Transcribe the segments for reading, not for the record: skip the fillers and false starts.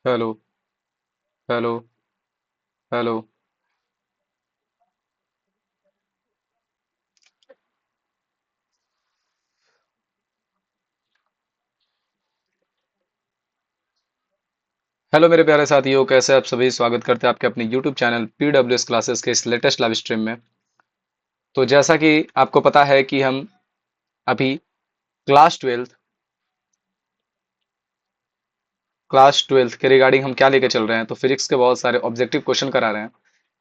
Hello. Hello. Hello. Hello मेरे प्यारे साथियों, कैसे आप सभी। स्वागत करते हैं आपके अपने YouTube चैनल PWS क्लासेस के इस लेटेस्ट लाइव स्ट्रीम में। तो जैसा कि आपको पता है कि हम अभी क्लास 12 क्लास 12 के रिगार्डिंग हम क्या लेके चल रहे हैं, तो फिजिक्स के बहुत सारे ऑब्जेक्टिव क्वेश्चन करा रहे हैं।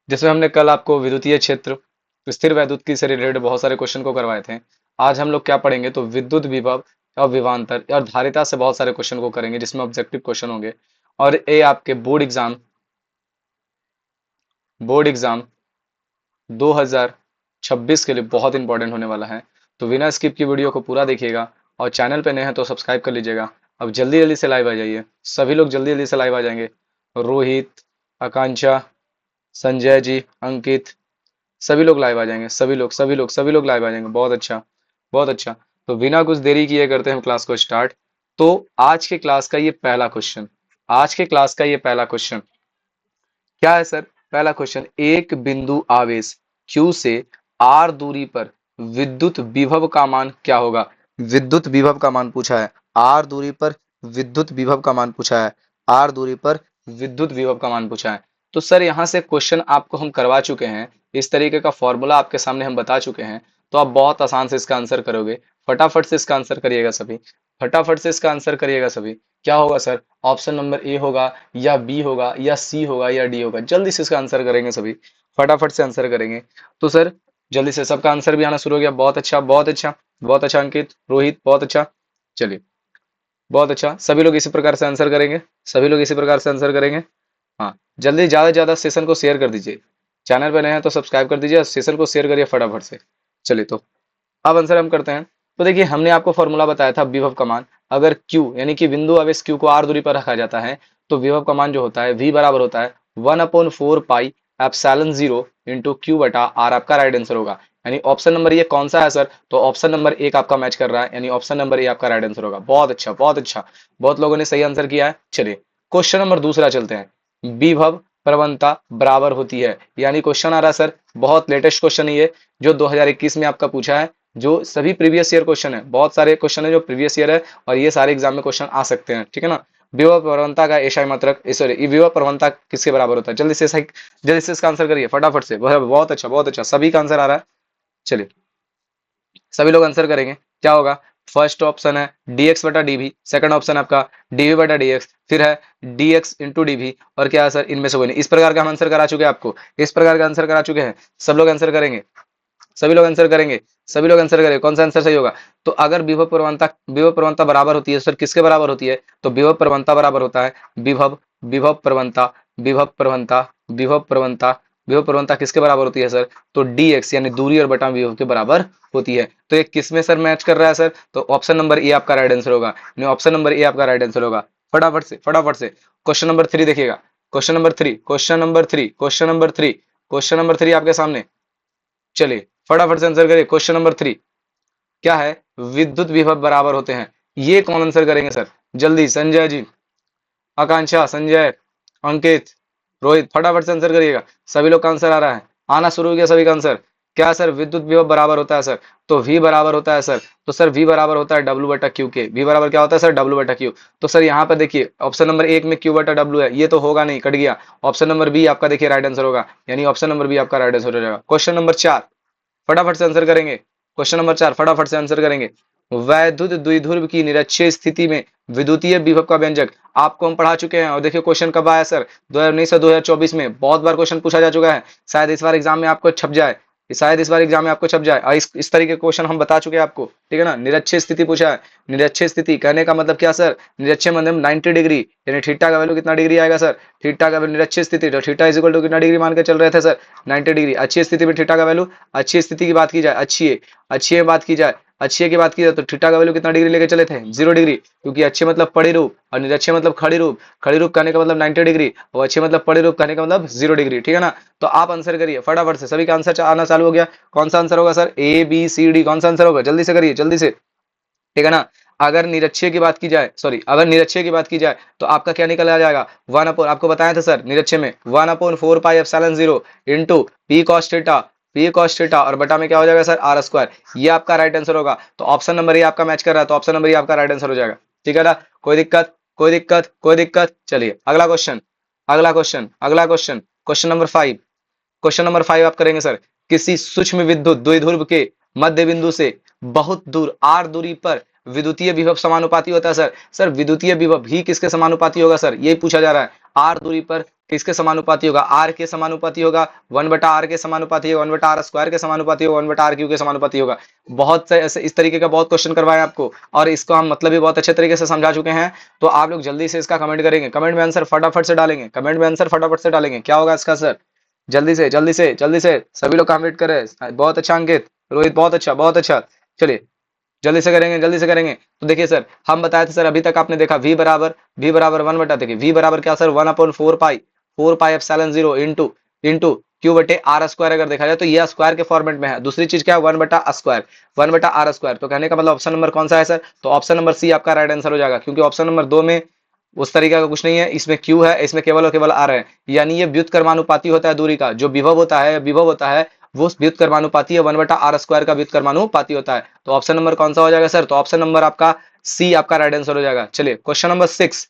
जिसमें हमने कल आपको विद्युतीय क्षेत्र, स्थिर वैद्युत की से रिलेटेड बहुत सारे क्वेश्चन को करवाए थे। आज हम लोग क्या पढ़ेंगे, तो विद्युत विभव और विभवांतर और धारिता से बहुत सारे क्वेश्चन को करेंगे, जिसमें ऑब्जेक्टिव क्वेश्चन होंगे। और ये आपके बोर्ड एग्जाम 2026 के लिए बहुत इंपॉर्टेंट होने वाला है। तो बिना स्किप की वीडियो को पूरा देखिएगा, और चैनल पे नए हैं तो सब्सक्राइब कर लीजिएगा। अब जल्दी जल्दी से लाइव आ जाइए, सभी लोग जल्दी जल्दी से लाइव आ जाएंगे। रोहित, आकांक्षा, संजय जी, अंकित, सभी लोग लाइव आ जाएंगे। सभी लोग लाइव आ जाएंगे। बहुत अच्छा, बहुत अच्छा। तो बिना कुछ देरी किए करते हैं हम क्लास को स्टार्ट। तो आज के क्लास का ये पहला क्वेश्चन, आज के क्लास का ये पहला क्वेश्चन क्या है सर। पहला क्वेश्चन, एक बिंदु आवेश Q से R दूरी पर विद्युत विभव का मान क्या होगा। विद्युत विभव का मान पूछा है। R दूरी पर विद्युत विभव का मान पूछा है। R दूरी पर विद्युत विभव का मान पूछा है। तो सर यहाँ से क्वेश्चन आपको हम करवा चुके हैं, इस तरीके का फॉर्मूला आपके सामने हम बता चुके हैं। तो आप बहुत आसान से इसका आंसर करोगे। फटाफट से इसका आंसर करिएगा सभी, फटाफट से इसका आंसर करिएगा सभी। क्या होगा सर, ऑप्शन नंबर ए होगा, या बी होगा, या सी होगा, या डी होगा। जल्दी से इसका आंसर करेंगे सभी, फटाफट से आंसर करेंगे। तो सर जल्दी से सबका आंसर भी आना शुरू हो गया। बहुत अच्छा, बहुत अच्छा, बहुत अच्छा अंकित, रोहित, बहुत अच्छा। चलिए, बहुत अच्छा। सभी लोग इसी प्रकार से आंसर करेंगे, सभी लोग इसी प्रकार से आंसर करेंगे। हाँ, जल्दी ज्यादा से ज्यादा सेशन को शेयर कर दीजिए। चैनल पर नए हैं तो सब्सक्राइब कर दीजिए और सेशन को शेयर करिए फटाफट से। चलिए, तो अब आंसर हम करते हैं। तो देखिए, हमने आपको फॉर्मूला बताया था विभव का मान। अगर Q यानी कि बिंदु आवेश Q को R दूरी पर रखा जाता है, तो विभव का मान जो होता है V बराबर होता है 1/4 पाई एप्सिलॉन 0 इंटू क्यू बटा आर। आपका राइट आंसर होगा। यानी ऑप्शन नंबर ये कौन सा है सर, तो ऑप्शन नंबर एक आपका मैच कर रहा है, यानी ऑप्शन नंबर ए आपका राइट आंसर होगा। बहुत अच्छा, बहुत अच्छा, बहुत लोगों ने सही आंसर किया है। चलिए, क्वेश्चन नंबर दूसरा चलते हैं। विभव प्रवणता बराबर होती है, यानी क्वेश्चन आ रहा है सर, बहुत लेटेस्ट क्वेश्चन है ये, जो 2021 में आपका पूछा है। जो सभी प्रीवियस ईयर क्वेश्चन है, बहुत सारे क्वेश्चन है जो प्रीवियस ईयर है, और ये सारे एग्जाम में क्वेश्चन आ सकते हैं, ठीक है ना। विभव प्रवणता का एसआई मात्रक, सॉरी, विभव प्रवणता किसके बराबर होता है। जल्दी से इसका आंसर करिए फटाफट से। बहुत अच्छा, बहुत अच्छा, सभी का आंसर आ रहा है। चलिए, सभी लोग आंसर करेंगे। क्या होगा, फर्स्ट ऑप्शन है dx बटा dv, सेकंड ऑप्शन आपका dv बटा dx, फिर है dx इंटू dv, और क्या है सर, इनमें से कोई नहीं। इस प्रकार का हम आंसर करा चुके हैं आपको, इस प्रकार का आंसर करा चुके हैं। सब लोग आंसर करेंगे, सभी लोग आंसर करेंगे, सभी लोग आंसर करेंगे। कौन सा आंसर सही होगा, तो अगर विभव प्रवणता बराबर होती है सर, किसके बराबर होती है, तो विभव प्रवणता बराबर होता है विभव विभव प्रवणता विभव प्रवणता विभव प्रवणता विभव प्रवणता किसके बराबर होती है सर, तो dx यानी दूरी और बटा विभव के बराबर होती है। तो ये किस में सर मैच कर रहा है सर, तो ऑप्शन नंबर ए आपका राइट आंसर होगा, यानी ऑप्शन नंबर ए आपका राइट आंसर होगा। फटाफट से, फटाफट से क्वेश्चन नंबर 3 देखिएगा। क्वेश्चन नंबर 3 आपके सामने। चलिए, फटाफट से आंसर करिए। क्वेश्चन नंबर 3 क्या है, विद्युत विभव बराबर होते हैं। ये कौन आंसर करेंगे सर, जल्दी। संजय जी, आकांक्षा, संजय, अंकित, रोहित, फटाफट से आंसर करिएगा। सभी लोग का आंसर आ रहा है, आना शुरू हो गया सभी का आंसर। क्या सर, विद्युत विभव बराबर होता है सर, तो V बराबर होता है सर, तो सर V बराबर होता है W बटा Q के। V बराबर क्या होता है सर, W बटा Q। तो सर यहाँ पर देखिए, ऑप्शन नंबर एक में Q बटा W है, ये तो होगा नहीं, कट गया। ऑप्शन नंबर बी आपका देखिए राइट आंसर होगा, यानी ऑप्शन नंबर बी आपका राइट आंसर हो जाएगा। क्वेश्चन नंबर 4 फटाफट से आंसर करेंगे। क्वेश्चन नंबर 4 फटाफट से आंसर करेंगे। वैद्युत द्विध्रुव की निरक्षीय स्थिति में विद्युतीय विभव का व्यंजक, आपको हम पढ़ा चुके हैं। और देखिए क्वेश्चन कब आया सर, 2019 से 2024 में बहुत बार क्वेश्चन पूछा जा चुका है। शायद इस बार एग्जाम में आपको छप जाए, शायद इस बार एग्जाम में आपको छप जाए। और इस तरीके के क्वेश्चन हम बता चुके हैं आपको, ठीक है ना। निरक्षीय स्थिति पूछा है। निरक्षीय स्थिति कहने का मतलब क्या सर, निरक्षीय मतलब 90 डिग्री, यानी थीटा का वैल्यू कितना डिग्री आएगा सर, थीटा का वैल्यू निरक्षीय स्थिति, तो थीटा इज इक्वल टू कितना डिग्री मान के चल रहे थे सर, 90 डिग्री। अच्छी स्थिति में थीटा का वैल्यू, अच्छी स्थिति की बात की जाए, अच्छी है बात की जाए, अच्छी की बात की जाए, तो थीटा का वैल्यू कितना डिग्री लेके चले थे, 0 डिग्री। क्योंकि अच्छे मतलब पड़ी रूप, और निरक्षीय मतलब खड़ी रूप। खड़ी रूप कहने का मतलब 90 डिग्री, और अच्छे मतलब पड़ी रूप कहने का मतलब 0 डिग्री, ठीक है ना। तो आप आंसर करिए फटाफट से, सभी का आंसर आना चालू हो गया। कौन सा आंसर होगा sir, A B C D, कौन सा आंसर होगा, जल्दी से करिए, जल्दी से, ठीक है ना। अगर निरक्षीय की बात की जाए, सॉरी, अगर निरक्षीय की बात की जाए तो आपका क्या निकल आ जाएगा, 1 आपको बताया था सर निरक्षीय में 1/4 pi epsilon 0 into P cos theta और बटा में क्या हो जाएगा सर आर स्क्वायर। ये आपका राइट आंसर होगा। तो ऑप्शन नंबर ये आपका मैच कर रहा है, तो ऑप्शन नंबर ये आपका राइट आंसर हो जाएगा। ठीक है ना, कोई दिक्कत, कोई दिक्कत, कोई दिक्कत। चलिए अगला क्वेश्चन, अगला क्वेश्चन, अगला question, question number 5। Question number 5 आप करेंगे सर, किसी सूक्ष्म विद्युत द्विध्रुव के मध्य बिंदु से बहुत दूर आर दूरी पर विद्युतीय विभव समानुपाती होता है सर। सर विद्युतीय विभव भी किसके समानुपाती होगा सर, यही पूछा जा रहा है। आर दूरी पर किसके समानुपाती होगा, आर के समानुपाती होगा, 1/r के समानुपाती होगा, 1/r स्क्वायर के समानुपाती होगा, 1/r क्यू के समानुपाती होगा। बहुत से ऐसे इस तरीके का बहुत क्वेश्चन करवाए आपको, और इसको हम मतलब भी बहुत अच्छे तरीके से समझा चुके हैं। तो आप लोग जल्दी से इसका कमेंट करेंगे, कमेंट में आंसर फटाफट से डालेंगे, कमेंट में आंसर फटाफट से डालेंगे। क्या होगा इसका सर, जल्दी से जल्दी से जल्दी से सभी लोग कमेंट करें। बहुत अच्छा अंकित, रोहित बहुत अच्छा, बहुत अच्छा। चलिए जल्दी से करेंगे, जल्दी से करेंगे। तो देखिए सर, हम बताए थे सर, अभी तक आपने देखा v बराबर 1 बटा, देखिए v बराबर क्या sir 1/4 pi into into Q बटे आर स्क्वायर। अगर देखा जाए तो ये स्क्वायर के फॉर्मेट में है। दूसरी चीज क्या है, 1/स्क्वायर, 1/r स्क्वायर। तो कहने का मतलब ऑप्शन नंबर कौन सा है सर, तो ऑप्शन नंबर सी आपका राइट आंसर हो जाएगा, क्योंकि ऑप्शन नंबर 2 में उस तरीके का कुछ नहीं है, इसमें क्यू है, इसमें केवल और केवल आर है। यानी ये व्युत्क्रमानुपाती होता है, दूरी का जो विभव होता है वो व्युत्क्रमानुपाती है, 1/r स्क्वायर का व्युत्क्रमानुपाती होता है। तो ऑप्शन नंबर कौन सा हो जाएगा सर, तो ऑप्शन नंबर आपका सी आपका राइट आंसर हो जाएगा। चलिए क्वेश्चन नंबर 6,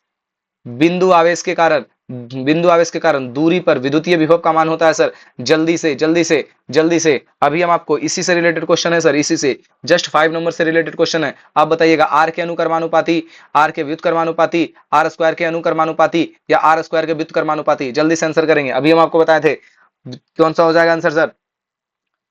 बिंदु आवेश के कारण, बिंदु आवेश के कारण दूरी पर विद्युतीय विभव का मान होता है सर। जल्दी से जल्दी से जल्दी से, अभी हम आपको इसी से रिलेटेड क्वेश्चन है सर, इसी से जस्ट 5 नंबर से रिलेटेड क्वेश्चन है। आप बताइएगा, आर के अनुक्रमानुपाती, आर के व्युत्क्रमानुपाती, आर स्क्वायर के अनुक्रमानुपाती या आर स्क्वायर के व्युत्क्रमानुपाती। जल्दी से आंसर करेंगे, अभी हम आपको बताए थे कौन सा हो जाएगा आंसर सर।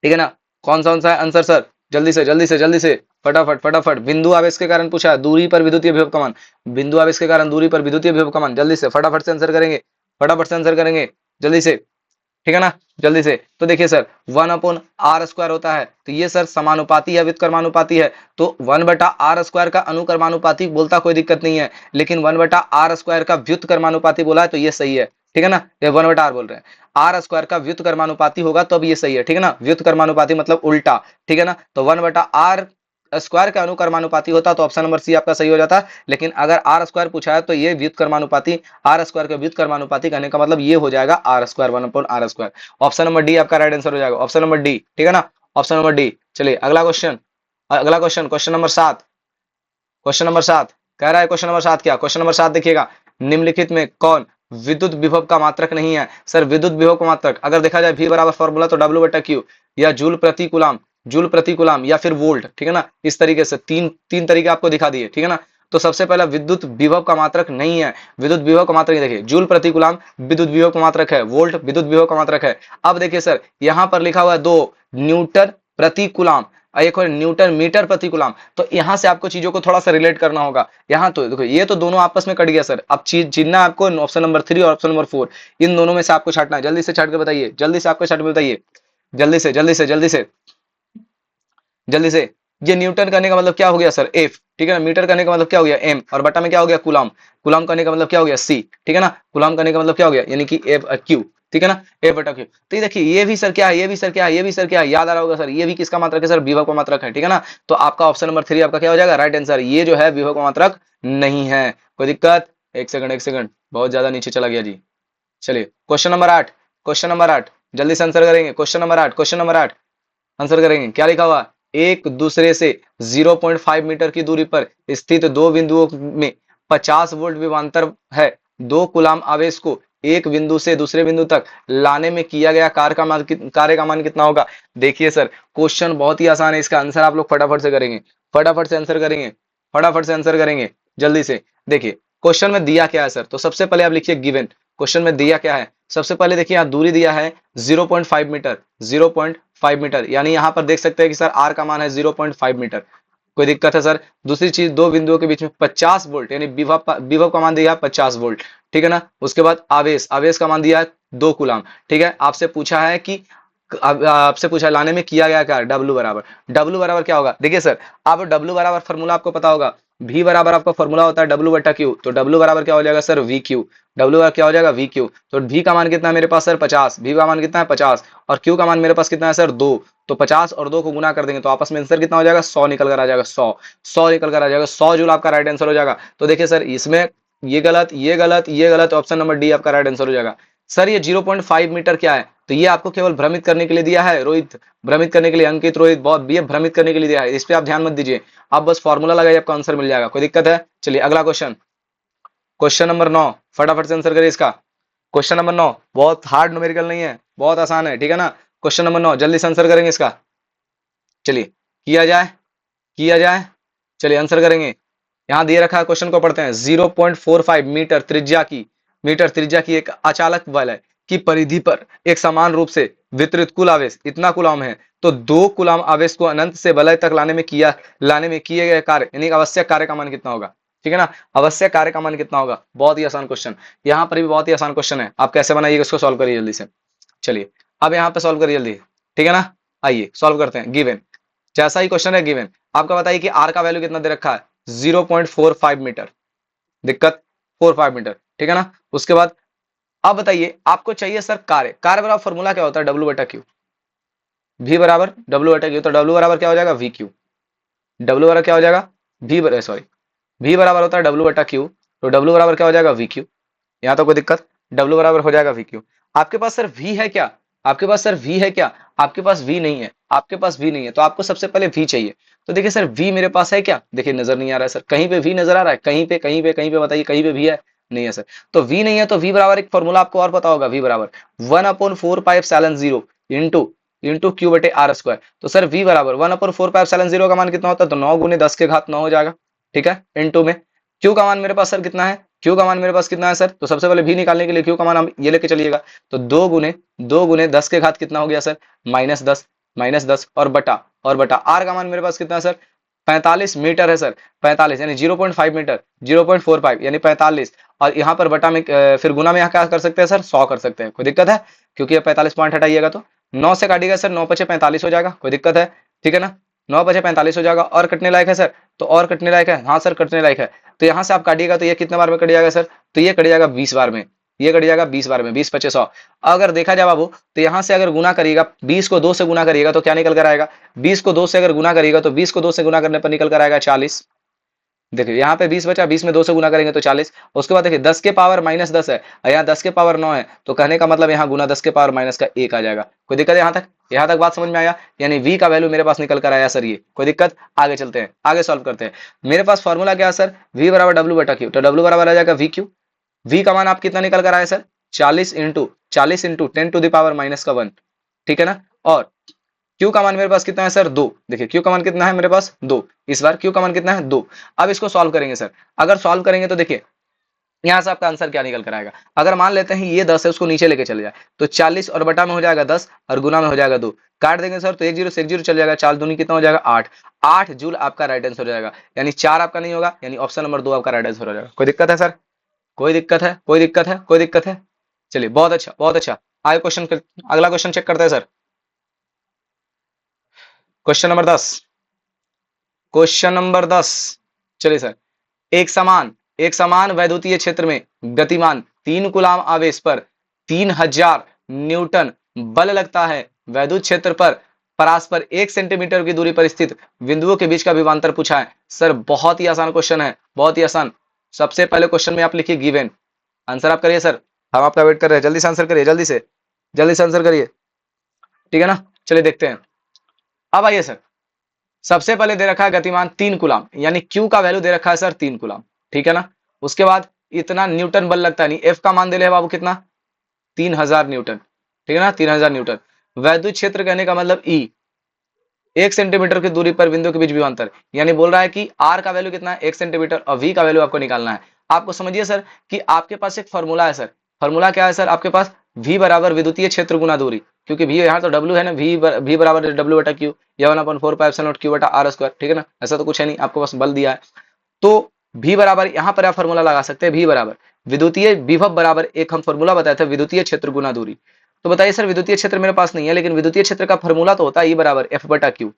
ठीक है ना, कौन सा है आंसर सर, जल्दी से जल्दी से जल्दी से, फटाफट फटाफट। बिंदु आवेश के कारण पूछा है, दूरी पर विद्युतीय विभव का मान, बिंदु आवेश के कारण दूरी पर विद्युतीय विभव का मान। जल्दी से फटाफट से आंसर करेंगे, फटाफट से आंसर करेंगे, जल्दी से। ठीक है ना, जल्दी से। तो देखिए सर 1/r स्क्वायर होता है, तो ये सर समानुपाती है, व्युत्क्रमानुपाती है। तो 1/r स्क्वायर का अनुक्रमानुपाती बोलता कोई दिक्कत नहीं है, लेकिन 1/r स्क्वायर का व्युत्क्रमानुपाती बोला है तो ये सही है। ठीक है ना, ये 1/r बोल रहे हैं, आर स्क्वायर का व्युत्क्रमानुपाती होगा तो अब ये सही है। ठीक है ना, व्युत्क्रमानुपाती मतलब उल्टा। ठीक है ना, तो 1/r स्क्वायर का अनुक्रमानुपाती होता तो ऑप्शन नंबर सी आपका सही हो जाता। लेकिन अगर आर स्क्वायर पूछा है तो ये व्युत्क्रमानुपाती, आर स्क्वायर का व्युत्क्रमानुपाती कहने का मतलब ये हो जाएगा R square, 1/r square. Option number D आपका राइट आंसर हो जाएगा, ऑप्शन नंबर डी। ठीक है ना, ऑप्शन नंबर डी। चलिए अगला क्वेश्चन, अगला question, question number 7। Question number 7 कह रहा है, क्वेश्चन नंबर 7 क्या, क्वेश्चन नंबर 7 देखिएगा, निम्नलिखित में कौन विद्युत विभव का मात्रक नहीं है सर। विद्युत विभव का मात्रक अगर देखा जाए, v बराबर फॉर्मूला तो W/Q, या जूल प्रति कूलाम, जूल प्रति कूलाम, या फिर वोल्ट। ठीक है ना, इस तरीके से तीन तीन तरीके आपको दिखा दिए। ठीक है ना, तो सबसे पहला विद्युत विभव का मात्रक नहीं है, विद्युत विभव का मात्रक देखिए, जूल प्रति कूलाम विद्युत विभव का मात्रक है, वोल्ट विद्युत विभव का मात्रक है। अब देखिए सर, यहाँ पर लिखा हुआ है 2 न्यूटन प्रति कूलाम, एक और न्यूटन मीटर प्रति कूलाम। तो यहां से आपको चीजों को थोड़ा सा रिलेट करना होगा। यहाँ तो देखो, ये तो दोनों आपस में कट गया सर। अब चीज चीनना आपको ऑप्शन नंबर 3 और ऑप्शन नंबर 4, इन दोनों में से आपको छाटना है। जल्दी से छाट के बताइए, जल्दी से आपको छाट के बताइए, जल्दी से जल्दी से जल्दी से जल्दी से। ये न्यूटन करने का मतलब क्या हो गया सर, एफ। ठीक है ना, मीटर करने का मतलब क्या हो गया, एम, और बटा में क्या हो गया, कूलाम। कूलाम करने का मतलब क्या हो गया, सी। ठीक है ना, कूलाम करने का मतलब क्या हो गया, यानी कि एफ क्यू। ठीक है ना, F/Q। तो ये देखिए, ये भी सर क्या है, ये भी सर क्या है, ये भी सर क्या है, याद आ रहा होगा सर, ये भी किसका मात्रक है सर, विभव का मात्रक है। ठीक है ना, तो आपका ऑप्शन नंबर 3 आपका क्या हो जाएगा, राइट आंसर। ये जो है विभव का मात्रक नहीं है। कोई दिक्कत, एक सेकंड एक सेकंड, बहुत ज्यादा नीचे चला गया जी। चलिए क्वेश्चन नंबर 8, क्वेश्चन नंबर 8 जल्दी से आंसर करेंगे। Question number 8, question number 8 answer करेंगे। क्या लिखा हुआ, एक दूसरे से 0.5 मीटर की दूरी पर स्थित दो बिंदुओं में 50 वोल्ट विभवांतर है। 2 कूलाम आवेश को एक बिंदु से दूसरे बिंदु तक लाने में किया गया कार्य का मान कितना होगा। देखिए सर, क्वेश्चन बहुत ही आसान है, इसका आंसर आप लोग फटाफट से करेंगे, फटाफट से आंसर करेंगे, फटाफट से आंसर करेंगे, जल्दी से। देखिए क्वेश्चन में दिया क्या है सर, तो सबसे पहले आप लिखिए गिवन, क्वेश्चन में दिया क्या है। सबसे पहले देखिए यहाँ दूरी दिया है 0.5 मीटर, 0.5 मीटर, यानी यहाँ पर देख सकते हैं कि सर आर का मान है 0.5 मीटर। कोई दिक्कत है सर। दूसरी चीज, दो बिंदुओं के बीच में 50 वोल्ट, यानी विभव का मान दिया है 50 वोल्ट। ठीक है ना, उसके बाद आवेश, आवेश का मान दिया है 2 कूलाम। ठीक है, आपसे पूछा है कि आपसे पूछा लाने में किया गया क्या, W बराबर, W बराबर क्या होगा। देखिए सर, अब W बराबर फॉर्मूला आपको पता होगा, V बराबर आपका फॉर्मूला होता है W बटा Q, तो W बराबर क्या हो जाएगा सर V Q, W बराबर क्या हो जाएगा V Q। तो V का मान कितना है मेरे पास सर 50, V का मान कितना है 50 और Q का मान मेरे पास कितना है सर 2। तो 50 और 2 को गुना कर देंगे तो आपस में आंसर कितना हो जाएगा 100 निकल कर आ जाएगा, 100 निकल कर आ जाएगा, 100 जूल आपका राइट आंसर हो जाएगा। तो देखिए सर इसमें ये गलत, ये गलत, ये गलत, ऑप्शन नंबर डी आपका राइट आंसर हो जाएगा। सर ये 0.5 मीटर क्या है, तो ये आपको केवल भ्रमित करने के लिए दिया है रोहित, भ्रमित करने के लिए, अंकित रोहित बहुत, ये भ्रमित करने के लिए दिया है, इस पे आप ध्यान मत दीजिए। आप बस फॉर्मूला लगाइए आपका आंसर मिल जाएगा, कोई दिक्कत है। चलिए अगला क्वेश्चन, क्वेश्चन नंबर 9, फटाफट से आंसर करिए इसका। क्वेश्चन नंबर 9 बहुत हार्ड न्यूमेरिकल नहीं है, बहुत आसान है, ठीक है ना। क्वेश्चन नंबर 9 जल्दी से आंसर करेंगे इसका। चलिए किया जाए, किया जाए, चलिए आंसर करेंगे। यहां दिए रखा है, क्वेश्चन को पढ़ते हैं। 0.45 मीटर त्रिज्या की, मीटर त्रिज्या की एक अचालक वलय की परिधि पर एक समान रूप से वितरित कुल आवेश इतना कूलम है, तो 2 कूलम आवेश को अनंत से वलय तक लाने में किए गए कार्य यानी आवश्यक कार्य का मान कितना होगा, ठीक है ना। आवश्यक कार्य का मान कितना होगा, बहुत ही आसान क्वेश्चन, यहाँ पर भी बहुत ही आसान क्वेश्चन है। आप कैसे बनाइएगा इसको, सॉल्व करिए जल्दी से। चलिए अब यहाँ पे सॉल्व करिए जल्दी, ठीक है ना। आइए सॉल्व करते हैं। गिवन, जैसा ही क्वेश्चन है गिवन, आपका बताइए कि आर का वैल्यू कितना दे रखा है 0.45 मीटर, दिक्कत 45 मीटर, ठीक है ना। उसके बाद अब बताइए आपको चाहिए सर कार्य, कार्य बराबर फॉर्मूला क्या होता है W बटा Q, V बराबर W बटा Q, तो W बराबर क्या हो जाएगा V Q, W बराबर क्या हो जाएगा V बराबर होता है W बटा Q, तो W बराबर क्या हो जाएगा V Q। यहाँ तो कोई दिक्कत, W बराबर हो जाएगा V Q। आपके पास सर V है क्या, आपके पास सर V है क्या, आपके पास V नहीं है, आपके पास V नहीं है, तो आपको सबसे पहले V चाहिए। तो देखिए सर V मेरे पास है क्या, देखिए नजर नहीं आ रहा है सर, कहीं पे V नजर आ रहा है, कहीं पे कहीं पे कहीं पे बताइए, कहीं पे V है, नहीं है सर। तो V नहीं है तो V बराबर एक फॉर्मूला आपको और पता होगा, V बराबर 1/4πε0 इंटू इंटू क्यू बटे आर स्क्वायर। तो सर V बराबर 1/4πε0 का मान कितना होता है, तो 9 गुने 10 के घात 9 हो जाएगा, ठीक है। इंटू में क्यू का मान मेरे पास सर कितना है, क्यू का मान मेरे पास कितना है सर, तो सबसे पहले भी निकालने के लिए क्यू का मान हम ये लेके चलिएगा, तो 2 गुने 10 के घात कितना हो गया सर, -10, -10 और बटा आर का मान मेरे पास कितना है सर 45 मीटर है सर, 45 यानी 0.5 मीटर, 0.45 यानी 45, और यहाँ पर बटा में फिर गुना में यहाँ क्या कर सकते हैं सर 100 कर सकते हैं, कोई दिक्कत है, क्योंकि ये 45 पॉइंट हटाइएगा तो 9 से काटिएगा सर, 9 पचे 45 हो जाएगा, कोई दिक्कत है, ठीक है ना। 9 बचे 45 हो जाएगा, और कटने लायक है सर, तो और कटने लायक है, हाँ सर कटने लायक है। तो यहाँ से आप काटिएगा तो ये कितने बार में कट जाएगा सर, तो ये कट जाएगा 20 बार में, ये कट जाएगा 20 बार में, 20 पचे 100। अगर देखा जाए बाबू तो यहाँ से अगर गुना करिएगा, 20 को 2 से गुना करिएगा तो क्या निकल कर आएगा, 20 को 2 से अगर गुना करिएगा तो 20 को 2 से गुना करने पर निकल कर आएगा 40। देखिए यहाँ पे 20 बचा, 20 में 2 से गुना करेंगे तो 40। उसके बाद देखिए 10 के पावर -10 है और यहाँ 10 के पावर 9 है, तो कहने का मतलब यहाँ गुना 10 के पावर -1 आ जाएगा। कोई दिक्कत है यहाँ तक, यहाँ तक बात समझ में आया, यानी v का वैल्यू मेरे पास निकल कर आया सर ये, कोई दिक्कत। आगे चलते हैं, आगे सॉल्व करते हैं। मेरे पास फॉर्मूला क्या है सर, v बराबर W बटा Q, तो W बराबर आ जाएगा V Q। v का मान आप कितना निकल कर आए sir 40 into 10 to the power -1, ठीक है ना। और Q का मान मेरे पास कितना है सर 2, देखिए Q का मान कितना है मेरे पास 2, इस बार Q का मान कितना है 2। अब इसको सॉल्व करेंगे सर, अगर सॉल्व करेंगे तो देखिए यहाँ से आपका आंसर क्या निकल कर आएगा। अगर मान लेते हैं ये 10 है, उसको नीचे लेके चले जाए तो 40 और बटा में हो जाएगा 10 और गुना में हो जाएगा 2, काट देंगे सर तो 1 0 से 1 0 चल जाएगा, 4 दूनी कितना हो जाएगा 8, 8 जूल आपका राइट आंसर हो जाएगा, यानी 4 आपका नहीं होगा, यानी ऑप्शन नंबर 2 आपका राइट आंसर हो जाएगा। कोई दिक्कत है सर, कोई दिक्कत है, कोई दिक्कत है, कोई दिक्कत है। चलिए बहुत अच्छा, बहुत अच्छा। आगे क्वेश्चन, अगला क्वेश्चन चेक करते हैं sir. Question number 10, question number 10, चलिए सर। एक समान वैद्युतीय क्षेत्र में गतिमान 3 कूलाम आवेश पर 3000 न्यूटन बल लगता है। वैद्युत क्षेत्र पर परस्पर 1 सेंटीमीटर की दूरी पर स्थित बिंदुओं के बीच का विभवांतर पूछा है। सर बहुत ही आसान क्वेश्चन है, बहुत ही आसान। सबसे पहले क्वेश्चन में आप लिखिए गिवन, आंसर आप करिए सर, हम आपका वेट कर रहे हैं, जल्दी से आंसर करिए, जल्दी से, जल्दी से आंसर करिए, ठीक है ना। चलिए देखते हैं, अब आइए सर। सबसे पहले दे रखा है गतिमान 3 कूलाम, यानी Q का वैल्यू दे रखा है सर 3 कूलाम, ठीक है ना। उसके बाद इतना न्यूटन बल लगता है, नहीं F का मान दे ले बाबू कितना 3000 न्यूटन, ठीक है ना, 3000 न्यूटन। वैद्युत क्षेत्र कहने का मतलब E, 1 सेंटीमीटर की दूरी पर बिंदु के बीच विभवांतर, यानी बोल रहा है कि R का वैल्यू कितना है 1 सेंटीमीटर और V का वैल्यू आपको निकालना है। आपको समझिए सर कि आपके पास एक फॉर्मूला है सर, फॉर्मूला क्या है सर आपके पास, V बराबर विद्युतीय क्षेत्र गुना दूरी, क्योंकि V यहाँ तो W है ना, V बराबर W बटा Q या 1/4πε0 Q बटा R स्क्वायर, ठीक है ना। ऐसा तो कुछ है नहीं, आपको बस बल दिया है। तो V बराबर यहाँ पर आप फॉर्मूला लगा सकते हैं, V बराबर विद्युतीय विभव बराबर एक हम फॉर्मूला बताए थे विद्युतीय क्षेत्र गुना दूरी। तो बताइए सर विद्युतीय क्षेत्र मेरे पास नहीं है, लेकिन विद्युतीय क्षेत्र का फॉर्मूला तो होता है E बराबर F बटा Q,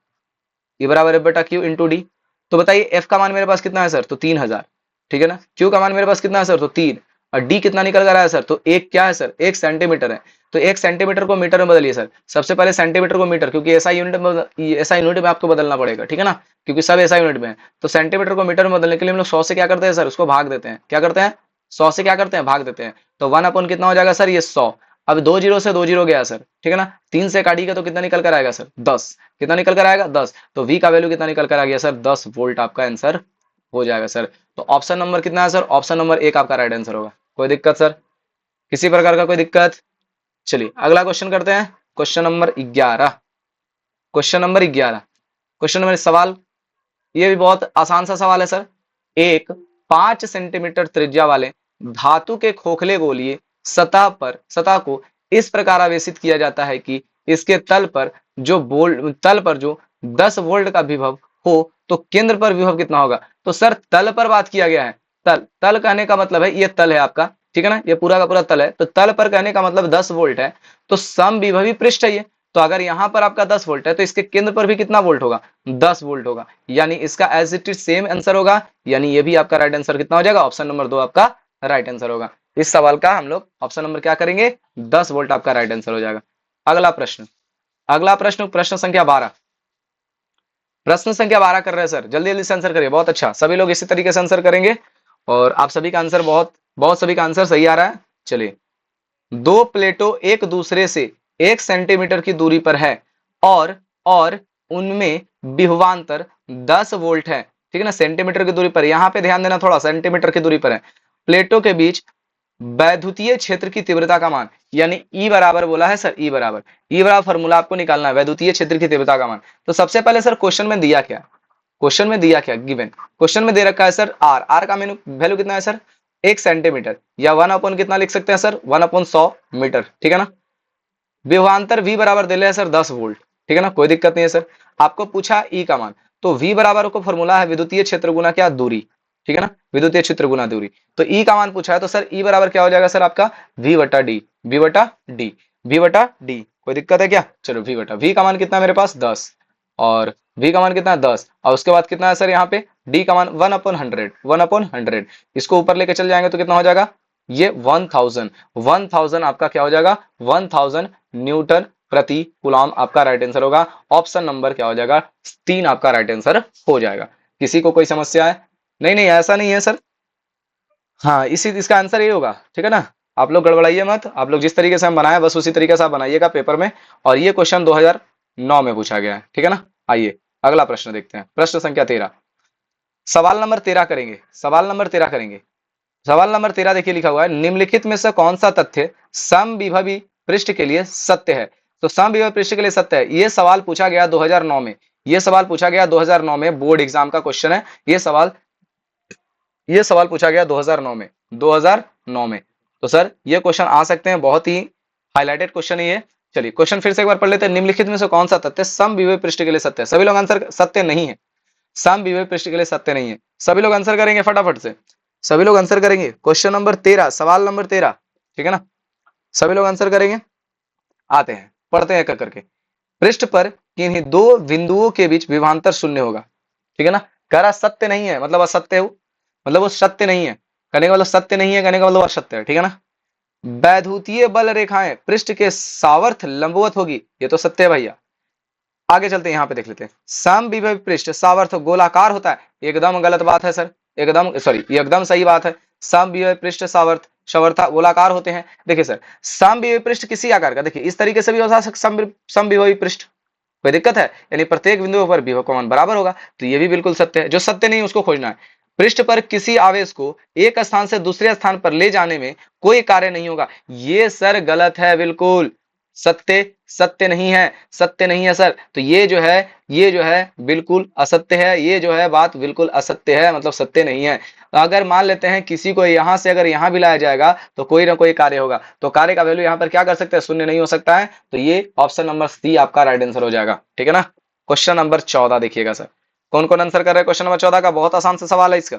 E बराबर F बटा Q इंटू डी। तो बताइए एफ का मान मेरे पास कितना है सर, तो 3000, ठीक है ना। क्यू का मान मेरे पास कितना है सर, तो 3, और डी कितना निकल कर आया सर, तो एक क्या है सर, 1 सेंटीमीटर है। तो 1 सेंटीमीटर को मीटर में बदलिए सर, सबसे पहले सेंटीमीटर को मीटर, क्योंकि ऐसा यूनिट में, ऐसा यूनिट में आपको बदलना पड़ेगा, ठीक है ना, क्योंकि सब ऐसा यूनिट में है। तो सेंटीमीटर को मीटर में बदलने के लिए हम लोग 100 से क्या करते हैं सर, उसको भाग देते हैं, क्या करते हैं, 100 से क्या करते हैं, भाग देते हैं। तो 1 अपन कितना हो जाएगा सर, ये 100। अब 2 जीरो से 2 जीरो गया सर, ठीक है ना, 3 से काटिएगा तो कितना निकल कर आएगा सर, 10। कितना निकल कर आएगा, 10। तो वी का वैल्यू कितना निकल कर आ गया सर, 10 वोल्ट आपका आंसर हो जाएगा सर। तो ऑप्शन नंबर कितना है सर, ऑप्शन नंबर 1 आपका राइट आंसर होगा। कोई दिक्कत सर, किसी प्रकार का कोई दिक्कत? चलिए अगला क्वेश्चन करते हैं, question number 11। Question number 11, question number सवाल, ये भी बहुत आसान सा सवाल है सर। एक 5 सेंटीमीटर त्रिज्या वाले धातु के खोखले गोलीय सतह को इस प्रकार आवेशित किया जाता है कि इसके तल पर जो 10 वोल्ट का विभव हो, तो केंद्र पर विभव कितना होगा। तो सर तल पर बात किया गया है, तल तल कहने का मतलब है ये तल है आपका, ठीक है ना, ये पूरा का पूरा तल है। तो तल पर कहने का मतलब 10 वोल्ट है, तो समविभवी पृष्ठ है ये। तो अगर यहां पर आपका 10 वोल्ट है, तो इसके केंद्र पर भी कितना वोल्ट होगा, 10 वोल्ट होगा। यानी इसका as it is same answer होगा, यानी ये भी आपका राइट आंसर कितना हो जाएगा, ऑप्शन नंबर 2 आपका राइट आंसर होगा। इस सवाल का हम लोग ऑप्शन नंबर क्या करेंगे, 10 वोल्ट आपका राइट आंसर हो जाएगा। अगला प्रश्न, अगला प्रश्न, प्रश्न संख्या 12। प्रश्न संख्या 12 कर रहे हैं सर, जल्दी जल्दी से आंसर करिए। बहुत अच्छा, सभी लोग इसी तरीके से आंसर करेंगे और आप सभी का आंसर बहुत बहुत सभी का आंसर सही आ रहा है। चलिए, दो प्लेटों एक दूसरे से 1 सेंटीमीटर की दूरी पर है और उनमें विभवांतर 10 वोल्ट है, ठीक है ना, सेंटीमीटर की दूरी पर। यहां पे ध्यान देना, थोड़ा सेंटीमीटर की दूरी पर है। प्लेटों के बीच वैद्युतीय क्षेत्र की तीव्रता का मान, यानी ई बराबर बोला है सर, ई बराबर फॉर्मूला आपको निकालना है, वैद्युतीय क्षेत्र की तीव्रता का मान। तो सबसे पहले सर क्वेश्चन में दिया क्या, क्वेश्चन में दिया क्या, गिवन क्वेश्चन में दे रखा है सर आर का वैल्यू कितना है सर, 1 सेंटीमीटर, या 1 अपॉन कितना लिख सकते हैं सर, 1/100 मीटर, ठीक है ना। विभवांतर वी बराबर दे रहे सर 10 वोल्ट, ठीक है ना, कोई दिक्कत नहीं है सर। आपको पूछा ई का मान, तो वी बराबर को फॉर्मूला है विद्युतीय क्षेत्र गुना क्या, दूरी, ठीक है ना, विद्युतीय क्षेत्र गुना दूरी। तो ई का मान पूछा है, तो सर ई बराबर क्या हो जाएगा सर आपका, वी बटा डी, वी बटा डी, वी बटा डी। कोई दिक्कत है क्या, चलो वी बटा वी का मान कितना है मेरे पास 10, और v का मान कितना है 10, और उसके बाद कितना है सर यहाँ पे d का मान 1/100, 1/100। इसको ऊपर लेके चल जाएंगे तो कितना हो जाएगा, ये 1000 आपका क्या हो जाएगा, 1000 न्यूटन प्रति कूलम आपका राइट आंसर होगा। ऑप्शन नंबर क्या हो जाएगा, 3 आपका राइट आंसर हो जाएगा। किसी को कोई समस्या है? नहीं नहीं ऐसा नहीं है सर, हाँ इसी इसका आंसर ये होगा, ठीक है ना। आप लोग गड़बड़ाइए मत, आप लोग जिस तरीके से हम बनाए बस उसी तरीके से आप बनाइएगा पेपर में। और ये क्वेश्चन 2009 में पूछा गया है, ठीक है ना। आइए अगला प्रश्न देखते हैं, प्रश्न संख्या 13। सवाल नंबर 13 करेंगे, सवाल नंबर 13 करेंगे। सवाल नंबर 13 देखिए लिखा हुआ है, निम्नलिखित में से कौन सा तथ्य समविभवी पृष्ठ के लिए सत्य है। तो समविभवी पृष्ठ के लिए सत्य है, ये सवाल पूछा गया 2009 में, ये सवाल पूछा गया 2009 में, बोर्ड एग्जाम का क्वेश्चन है ये सवाल पूछा गया 2009 में, 2009 में। तो सर ये क्वेश्चन आ सकते हैं, बहुत ही हाईलाइटेड क्वेश्चन है ये। चलिए क्वेश्चन फिर से एक बार पढ़ लेते हैं, निम्नलिखित में से कौन सा तथ्य समविभवी पृष्ठ के लिए सत्य है। सभी लोग आंसर, सत्य नहीं है, समविभवी पृष्ठ के लिए सत्य नहीं है। सभी लोग आंसर करेंगे फटाफट से, सभी लोग आंसर करेंगे। क्वेश्चन नंबर 13, सवाल नंबर 13, ठीक है ना, सभी लोग आंसर करेंगे। आते हैं पढ़ते हैं एक करके। पृष्ठ पर किन्हीं दो बिंदुओं के बीच विभवांतर शून्य होगा, ठीक है ना। कह रहा सत्य नहीं है, मतलब असत्य हो, मतलब वो सत्य नहीं है, कहने का मतलब सत्य नहीं है, कहने का मतलब असत्य है, ठीक है ना। वैद्युतीय बल रेखाएं पृष्ठ के सावर्थ लंबवत होगी, ये तो सत्य है भैया। आगे चलते हैं, यहाँ पे देख लेते हैं, समविभव पृष्ठ सावर्थ गोलाकार होता है, एकदम गलत बात है सर, एकदम सॉरी एकदम सही बात है। समविभव पृष्ठ सावर्थ सावर्था गोलाकार होते हैं। देखिए सर समविभव पृष्ठ किसी आकार का, देखिए इस तरीके से भी हो सकता समविभव पृष्ठ, कोई दिक्कत है, यानी प्रत्येक बिंदु पर विभव का मान बराबर होगा। तो ये भी बिल्कुल सत्य है, जो सत्य नहीं उसको खोजना है। पृष्ठ पर किसी आवेश को एक स्थान से दूसरे स्थान पर ले जाने में कोई कार्य नहीं होगा, ये सर गलत है बिल्कुल, सत्य सत्य नहीं है, सत्य नहीं है सर। तो ये जो है बिल्कुल असत्य है, ये जो है बात बिल्कुल असत्य है, मतलब सत्य नहीं है। अगर मान लेते हैं किसी को यहां से अगर यहां भी लाया जाएगा तो कोई ना कोई कार्य होगा, तो कार्य का वैल्यू यहां पर क्या कर सकते हैं, शून्य नहीं हो सकता है। तो ये ऑप्शन नंबर सी आपका राइट आंसर हो जाएगा, ठीक है ना। क्वेश्चन नंबर 14 देखिएगा सर, कौन कौन आंसर कर रहे हैं क्वेश्चन नंबर 14 का, बहुत आसान सा सवाल है इसका।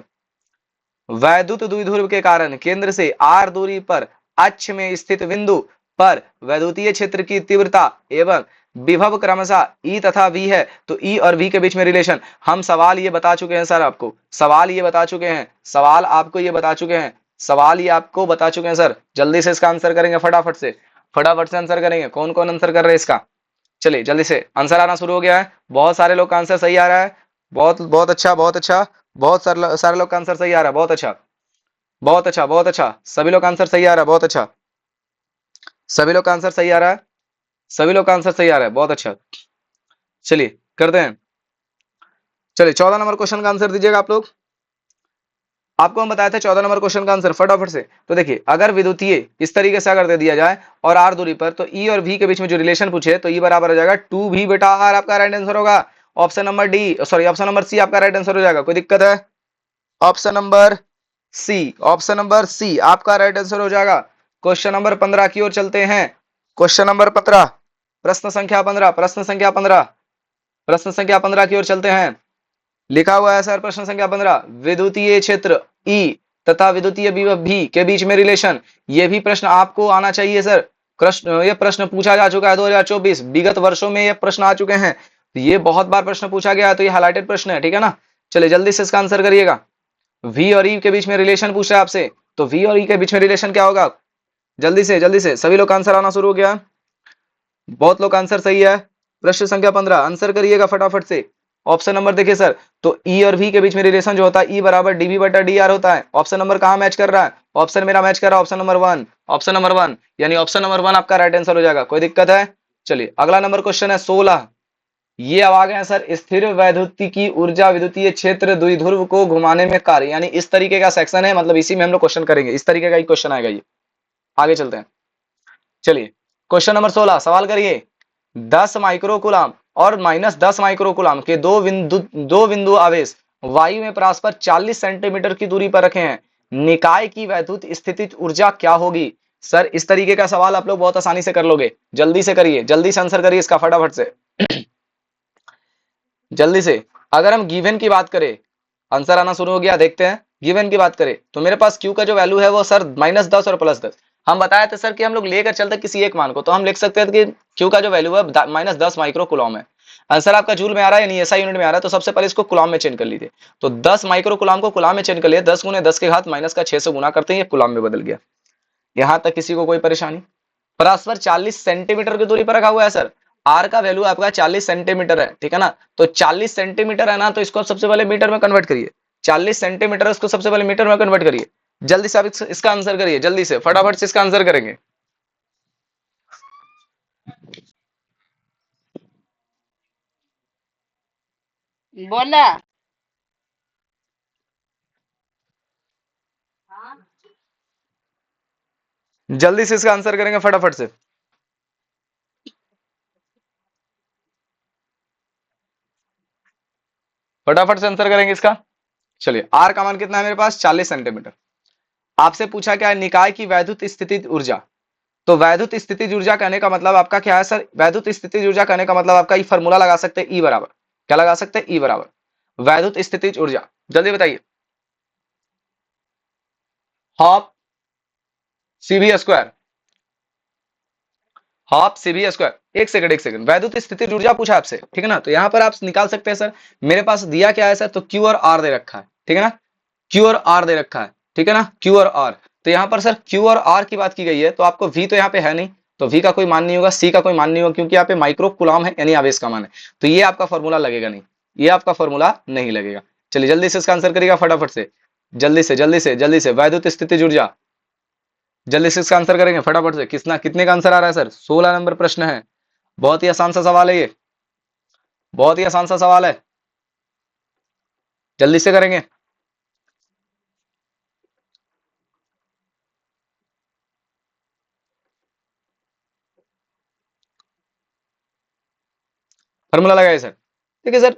वैद्युत द्विध्रुव के कारण केंद्र से आर दूरी पर अक्ष में स्थित बिंदु पर वैद्युतीय क्षेत्र की तीव्रता एवं विभव क्रमशः ई तथा वी है, तो ई और वी के बीच में रिलेशन हम सवाल ये बता चुके हैं सर आपको, सवाल ये बता चुके हैं, सवाल आपको ये बता चुके हैं, सवाल ये आपको बता चुके हैं सर। जल्दी से इसका आंसर करेंगे फटाफट से, फटाफट से आंसर करेंगे। कौन कौन आंसर कर रहे हैं इसका? चलिए जल्दी से आंसर आना शुरू हो गया है। बहुत सारे लोग का आंसर सही आ रहा है। बहुत बहुत अच्छा, बहुत अच्छा, बहुत सारे लोग का आंसर सही आ रहा है। बहुत अच्छा, बहुत अच्छा, बहुत अच्छा, सभी लोग का आंसर सही आ रहा है। बहुत अच्छा, सभी लोग का आंसर सही आ रहा है, सभी लोग का आंसर सही आ रहा है। बहुत अच्छा, चलिए करते हैं। चलिए 14 नंबर क्वेश्चन का आंसर दीजिएगा आप लोग। आपको हम बताया था 14 नंबर क्वेश्चन का आंसर फटाफट से। तो देखिए, अगर विद्युतीय इस तरीके से अगर दे दिया जाए और आर दूरी पर, तो ई और वी के बीच में जो रिलेशन पूछे, तो ई बराबर हो जाएगा 2v बेटा आर, आपका राइट आंसर होगा। Option number D, sorry option number C आपका राइट आंसर हो जाएगा। कोई दिक्कत है? Option number C, option number C आपका राइट आंसर हो जाएगा। क्वेश्चन नंबर 15 की ओर चलते हैं। क्वेश्चन नंबर 15, प्रश्न संख्या 15, प्रश्न संख्या 15, प्रश्न संख्या 15 की ओर चलते हैं। लिखा हुआ है सर प्रश्न संख्या 15, विद्युतीय क्षेत्र ई तथा विद्युतीय विभव भी के बीच में रिलेशन। ये भी प्रश्न आपको आना चाहिए सर। ये प्रश्न पूछा जा चुका है 2024, विगत वर्षों में ये प्रश्न आ चुके हैं। ये बहुत बार प्रश्न पूछा गया है, तो ये हाईलाइटेड प्रश्न है, ठीक है ना। चलिए जल्दी से इसका आंसर करिएगा। वी और ई के बीच में रिलेशन पूछ रहा है आपसे, तो वी और ई के बीच में रिलेशन क्या होगा? जल्दी से जल्दी से सभी लोग का आंसर आना शुरू हो गया। बहुत लोग का आंसर सही है। प्रश्न संख्या 15 आंसर करिएगा फटाफट से। ऑप्शन नंबर देखिए सर, तो ई और वी के बीच में रिलेशन जो होता है, ई बराबर डीवी बटा डी आर होता है। ऑप्शन नंबर कहाँ मैच कर रहा है? ऑप्शन मेरा मैच कर रहा है ऑप्शन नंबर 1, ऑप्शन नंबर 1, यानी ऑप्शन नंबर 1 आपका राइट आंसर हो जाएगा। कोई दिक्कत है? चलिए अगला नंबर क्वेश्चन है 16। ये अब आ गए हैं सर, स्थिर वैद्युतिकी ऊर्जा विद्युतीय क्षेत्र द्विध्रुव को घुमाने में कार्य, यानी इस तरीके का सेक्शन है, मतलब इसी में हम लोग क्वेश्चन करेंगे। इस तरीके का ही क्वेश्चन आएगा ये। आगे चलते हैं। चलिए क्वेश्चन नंबर 16 सवाल करिए। 10 माइक्रोकुलाम और -10 माइक्रोकुलाम के दो बिंदु आवेश वायु में परस्पर 40 सेंटीमीटर की दूरी पर रखे हैं। निकाय की वैद्युत स्थितिज ऊर्जा क्या होगी? सर इस तरीके का सवाल आप लोग बहुत आसानी से कर लोगे। जल्दी से करिए, जल्दी से आंसर करिए इसका फटाफट से। जल्दी से। अगर हम गिवन की बात करें, आंसर आना शुरू हो गया, देखते हैं। गिवन की बात करें तो मेरे पास क्यू का जो वैल्यू है वो सर -10 और +10। हम बताए थे सर कि हम लोग लेकर चलते किसी एक मान को, तो हम लिख सकते हैं कि क्यू का जो वैल्यू है -10 माइक्रो कुलॉम है। आंसर आपका जूल में आ रहा है यानी एसआई यूनिट में आ रहा है, तो सबसे पहले इसको कुलॉम में चेंज कर लीजिए। तो 10 माइक्रो कुलॉम को कुलॉम में चेंज कर लिया, 10 गुने 10 के घात -6 से गुना करते हैं, ये कुलॉम में बदल गया। यहां तक किसी को कोई परेशानी? परस्पर 40 सेंटीमीटर की दूरी पर रखा हुआ है सर। आर का वैल्यू आपका 40 सेंटीमीटर है, ठीक है ना। तो 40 सेंटीमीटर है ना, तो इसको सबसे पहले मीटर में कन्वर्ट करिए। 40 सेंटीमीटर इसको सबसे पहले मीटर में कन्वर्ट करिए। जल्दी से आप इसका आंसर करिए, जल्दी से फटाफट से इसका आंसर करेंगे। बोला जल्दी से इसका आंसर करेंगे फटाफट से। फटाफट से आंसर करेंगे इसका। चलिए आर का मान कितना है मेरे पास? 40 सेंटीमीटर। आपसे पूछा क्या है? निकाय की वैद्युत स्थितिज ऊर्जा। तो वैद्युत स्थितिज ऊर्जा कहने का मतलब आपका क्या है सर? वैद्युत स्थितिज ऊर्जा कहने का मतलब आपका ये फॉर्मूला लगा सकते हैं, ई बराबर क्या लगा सकते हैं? ई बराबर वैद्युत स्थितिज ऊर्जा। जल्दी बताइए। Half CV square, half CV square. एक सेकंड एक सेकंड, वैद्युत स्थितिज ऊर्जा पूछा आपसे, ठीक है ना। तो यहां पर आप निकाल सकते हैं सर। मेरे पास दिया क्या है सर? तो क्यू और आर दे रखा है, ठीक है ना। क्यू और आर दे रखा है, ठीक है ना, क्यू और आर। तो यहाँ पर सर क्यू और आर की बात की गई है, तो आपको वी तो यहाँ पे है नहीं, तो वी का कोई मान नहीं होगा, सी का कोई मान नहीं होगा, क्योंकि यहाँ पे माइक्रो कुलाम है यानी आवेश का मान है। तो ये आपका फॉर्मूला लगेगा नहीं, ये आपका फॉर्मूला नहीं लगेगा। चलिए जल्दी से इसका आंसर करिएगा फटाफट से, जल्दी से जल्दी से जल्दी से। वैद्युत स्थितिज ऊर्जा, जल्दी से इसका आंसर करेंगे फटाफट से। कितने का आंसर आ रहा है सर? 16 नंबर प्रश्न है। बहुत ही आसान सा सवाल है ये, बहुत ही आसान सा सवाल है, जल्दी से करेंगे। फॉर्मूला लगाइए सर। ठीक है सर,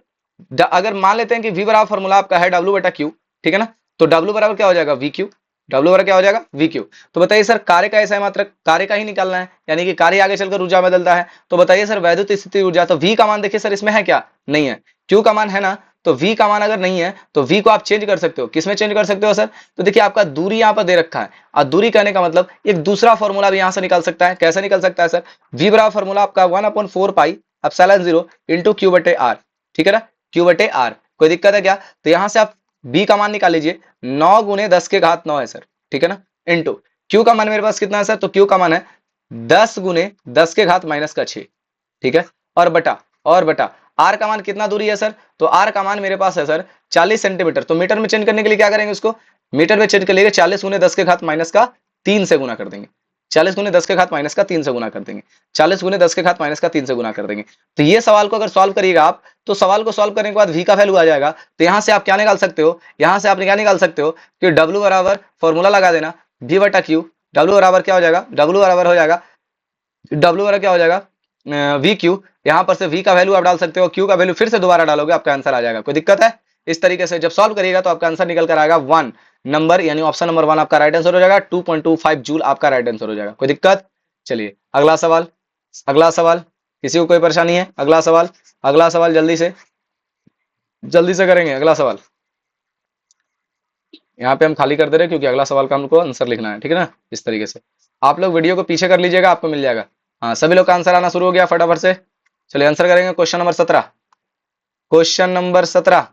अगर मान लेते हैं कि वी बराबर फॉर्मूला आपका है डब्ल्यू बटा क्यू, ठीक है ना। तो डब्ल्यू बराबर क्या हो जाएगा? We Q. डब्ल्यू बराबर क्या हो जाएगा? We Q. तो बताइए सर, कार्य का ऐसा है मात्र कार्य का ही निकालना है, यानी कि कार्य आगे चलकर ऊर्जा बदलता है। तो बताइए सर वैद्युत स्थिति ऊर्जा, तो वी का मान देखिए सर इसमें है क्या? नहीं है। क्यू का मान है ना, तो v का मान अगर नहीं है तो v को आप चेंज कर सकते हो। किसमें चेंज कर सकते हो सर? तो देखिए आपका दूरी यहाँ पर दे रखा है, और दूरी कहने का मतलब एक दूसरा फॉर्मूला भी यहाँ से निकल सकता है। कैसे निकल सकता है सर? v बराबर फॉर्मूला आपका 1/4 पाई एप्सिलॉन 0 इंटू क्यू बटे आर, ठीक है ना, क्यू बटे आर। कोई दिक्कत है क्या? तो यहाँ से आप b का मान निकाल लीजिए, 9 गुने 10 के घात 9 है सर, ठीक है ना, इंटू q का मान मेरे पास कितना है सर? तो q का मान है 10 गुने 10 के घात माइनस का 6, ठीक है, और बटा r का मान कितना दूरी है सर? तो r का मान मेरे पास है सर 40 सेंटीमीटर। तो मीटर में चेंज करने के लिए क्या करेंगे? उसको मीटर में चेंज कर लेंगे, 40 गुने 10 के घात माइनस का 3 से गुना कर देंगे, 40 गुने 10 के घात माइनस का 3 से गुना कर देंगे, 40 गुने 10 के घात माइनस का 3 से गुना कर देंगे। तो ये सवाल को अगर सॉल्व करिएगा आप, तो सवाल को सॉल्व करने के बाद v का वैल्यू आ जाएगा। तो यहां से आप क्या निकाल सकते हो? यहां से आप क्या निकाल सकते हो कि w बराबर फॉर्मूला लगा देना v बटा q। w बराबर क्या हो जाएगा? w बराबर हो जाएगा, w बराबर क्या हो जाएगा? We Q. यहां पर से v का वैल्यू आप डाल सकते हो, q का वैल्यू फिर से दोबारा डालोगे, आपका आंसर आ जाएगा। कोई दिक्कत है? इस तरीके से जब सॉल्व करिएगा तो आपका आंसर निकल कर आएगा 1 नंबर, यानी ऑप्शन नंबर 1 आपका राइट आंसर हो जाएगा। 2.25 जूल आपका राइट आंसर हो जाएगा। कोई दिक्कत? चलिए अगला सवाल, अगला सवाल, किसी को कोई परेशानी है? अगला सवाल, अगला सवाल जल्दी से करेंगे। अगला सवाल यहाँ पे हम खाली कर दे रहे हैं क्योंकि अगला सवाल का हमको आंसर लिखना है, ठीक है ना। इस तरीके से आप लोग वीडियो को पीछे कर लीजिएगा, आपको मिल जाएगा। हाँ, सभी लोग का आंसर आना शुरू हो गया फटाफट से। चलिए आंसर करेंगे। क्वेश्चन नंबर 17, क्वेश्चन नंबर 17,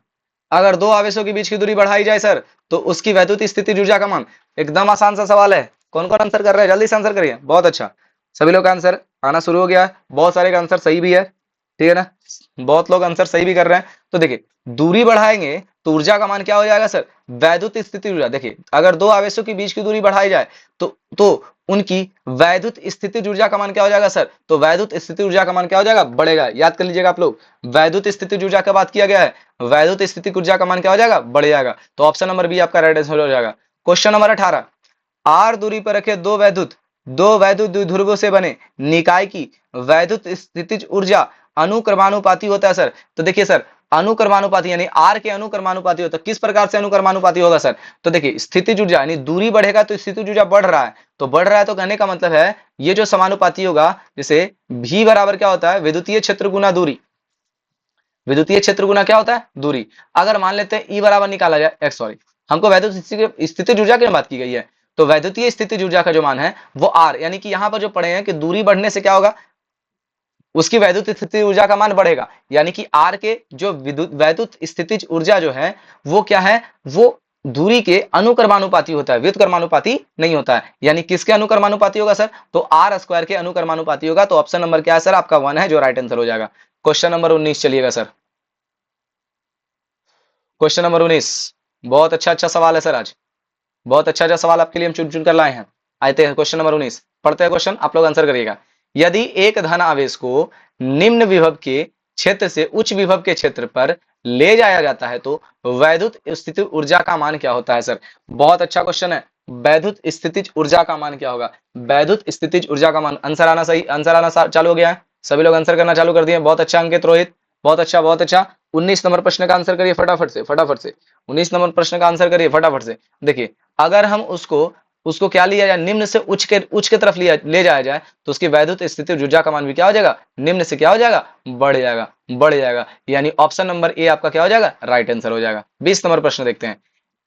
अगर दो आवेशों के बीच की दूरी बढ़ाई जाए सर, तो उसकी वैद्युत स्थिति ऊर्जा का मान। एकदम आसान सा सवाल है। कौन कौन आंसर कर रहे हैं? जल्दी से आंसर करिए। बहुत अच्छा, सभी लोग का आंसर आना शुरू हो गया है। बहुत सारे का आंसर सही भी है, ठीक है ना, बहुत लोग आंसर सही भी कर रहे हैं। तो देखिए दूरी बढ़ाएंगे तो ऊर्जा का मान क्या हो जाएगा सर? वैद्युत स्थिति ऊर्जा। देखिए अगर दो आवेशों के बीच की दूरी बढ़ाई जाए तो उनकी वैद्युत स्थिति ऊर्जा का मान क्या हो जाएगा सर? तो वैद्युत स्थिति ऊर्जा का मान क्या हो जाएगा? बढ़ेगा। याद कर लीजिएगा आप लोग, वैद्युत स्थिति ऊर्जा का बात किया गया है, वैद्युत स्थिति ऊर्जा का मान क्या हो जाएगा? बढ़ जाएगा। तो ऑप्शन नंबर बी आपका राइट आंसर हो जाएगा। क्वेश्चन नंबर 18, आर दूरी पर रखे दो वैद्युत द्विध्रुवों से बने निकाय की वैद्युत स्थितिज ऊर्जा अनुक्रमानुपाती होता है सर। तो देखिए सर, अनुक्रमानुपाती यानी आर के अनुक्रमानुपाती होता है। किस प्रकार से अनुक्रमानुपाती होगा सर? तो देखिए स्थितिज ऊर्जा यानी दूरी बढ़ेगा तो स्थितिज ऊर्जा बढ़ रहा है, तो बढ़ रहा है तो कहने का मतलब है ये जो समानुपाती होगा, जैसे भी बराबर क्या होता है? विद्युतीय क्षेत्र गुना दूरी। विद्युतीय क्षेत्र गुना क्या होता है? दूरी। अगर मान लेते हैं ई बराबर निकाला जाए, सॉरी, हमको वैद्युत स्थितिज ऊर्जा की बात की गई है, तो वैद्युतीय स्थितिज ऊर्जा का जो मान है वो आर, यानी कि यहां पर जो पढ़े हैं कि दूरी बढ़ने से क्या होगा? उसकी वैद्युत स्थितिज ऊर्जा का मान बढ़ेगा, यानी कि आर के जो वैद्युत स्थितिज ऊर्जा जो है वो क्या है? वो दूरी के अनुक्रमानुपाती होता है, व्युत्क्रमानुपाती नहीं होता है। यानी किसके अनुक्रमानुपाती होगा सर? तो आर स्क्वायर के अनुक्रमानुपाती होगा। तो ऑप्शन नंबर क्या है सर? आपका 1 है जो राइट आंसर हो जाएगा। क्वेश्चन नंबर 19 चलिएगा सर। क्वेश्चन नंबर 19, बहुत अच्छा सवाल है सर। आज बहुत अच्छा सवाल आपके लिए हम चुन चुन कर लाए हैं। आते हैं क्वेश्चन नंबर 19, पढ़ते हैं क्वेश्चन, आप लोग आंसर करिएगा। यदि एक धन आवेश को निम्न विभव के क्षेत्र से उच्च विभव के क्षेत्र पर ले जाया जाता है तो वैद्युत स्थितिज ऊर्जा का मान क्या होता है सर? बहुत अच्छा क्वेश्चन है। वैद्युत स्थितिज ऊर्जा का मान क्या होगा? वैद्युत स्थितिज ऊर्जा का मान। आंसर आना सही, आंसर आना चालू हो गया है। सभी लोग आंसर करना चालू कर दिए। बहुत अच्छा अंकित, रोहित, बहुत अच्छा बहुत अच्छा। 19 नंबर प्रश्न का आंसर करिए फटाफट से, फटाफट से 19 नंबर प्रश्न का आंसर करिए फटाफट से। देखिए अगर हम उसको उसको क्या लिया जाए? निम्न से उच्च के तरफ ले जाया जाए तो उसकी वैद्युत स्थिति ऊर्जा का मान भी क्या हो जाएगा? निम्न से क्या हो जाएगा? बढ़ जाएगा, बढ़ जाएगा। यानी ऑप्शन नंबर ए आपका क्या हो जाएगा? राइट आंसर हो जाएगा। 20 नंबर प्रश्न देखते हैं।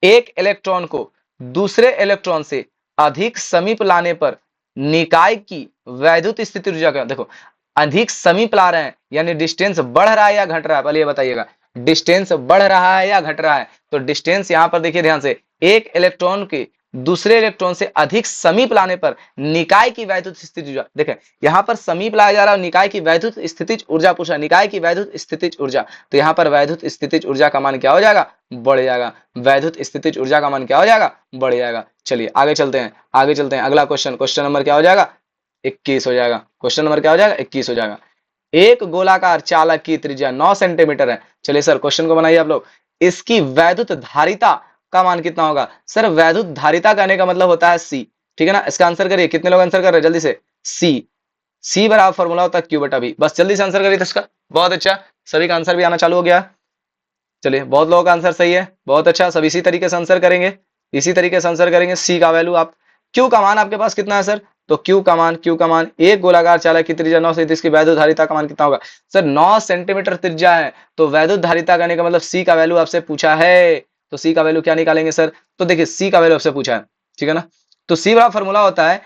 एक इलेक्ट्रॉन को दूसरे इलेक्ट्रॉन से अधिक समीप लाने पर निकाय की वैद्युत स्थिति ऊर्जा का, देखो अधिक समीप ला रहे हैं यानी डिस्टेंस बढ़ रहा है या घट रहा है? पहले ये बताइएगा, डिस्टेंस बढ़ रहा है या घट रहा है? तो डिस्टेंस यहां पर देखिए ध्यान से, एक इलेक्ट्रॉन के दूसरे इलेक्ट्रॉन से अधिक समीप लाने पर निकाय की वैद्युत स्थितिज ऊर्जा। देखें यहां पर समीप लाया जा रहा है, निकाय की वैद्युत स्थितिज ऊर्जा पूछा, निकाय की वैद्युत स्थितिज ऊर्जा। तो यहां पर वैद्युत स्थितिज ऊर्जा का मान क्या हो जाएगा? बढ़ जाएगा। वैद्युत स्थितिज ऊर्जा का मान क्या हो जाएगा? बढ़ जाएगा। चलिए आगे चलते हैं, आगे चलते हैं। अगला क्वेश्चन, क्वेश्चन नंबर क्या हो जाएगा? 21 हो जाएगा। क्वेश्चन नंबर क्या हो जाएगा? 21 हो जाएगा। एक गोलाकार चालक की त्रिज्या 9 सेंटीमीटर है। चलिए सर क्वेश्चन को बनाइए आप लोग। इसकी वैद्युत धारिता का मान कितना होगा? सर वैद्युत धारिता कहने का मतलब होता है सी, ठीक है ना। इसका आंसर करिए। कितने लोग आंसर कर रहे हैं? जल्दी से। सी बराबर फॉर्मूला होता है क्यू बटा बी। बस जल्दी से आंसर करिए इसका। बहुत अच्छा, सभी का आंसर भी आना चालू हो गया। चलिए बहुत लोगों का आंसर सही है, बहुत अच्छा। सब इसी तरीके से आंसर करेंगे, इसी तरीके से आंसर करेंगे। सी का वैल्यू आप, क्यू का मान आपके पास कितना है सर? तो क्यू का मान एक गोलाकार चालक की त्रिज्या 9 से इसकी वैद्युत धारिता का मान कितना होगा सर 9 सेंटीमीटर त्रिज्या है, तो वैद्युत धारिता करने का मतलब सी का वैल्यू आपसे पूछा है, तो सी का वैल्यू क्या निकालेंगे सर, तो देखिए सी का वैल्यू आपसे पूछा है, ठीक है ना, तो सी वाला फॉर्मूला होता है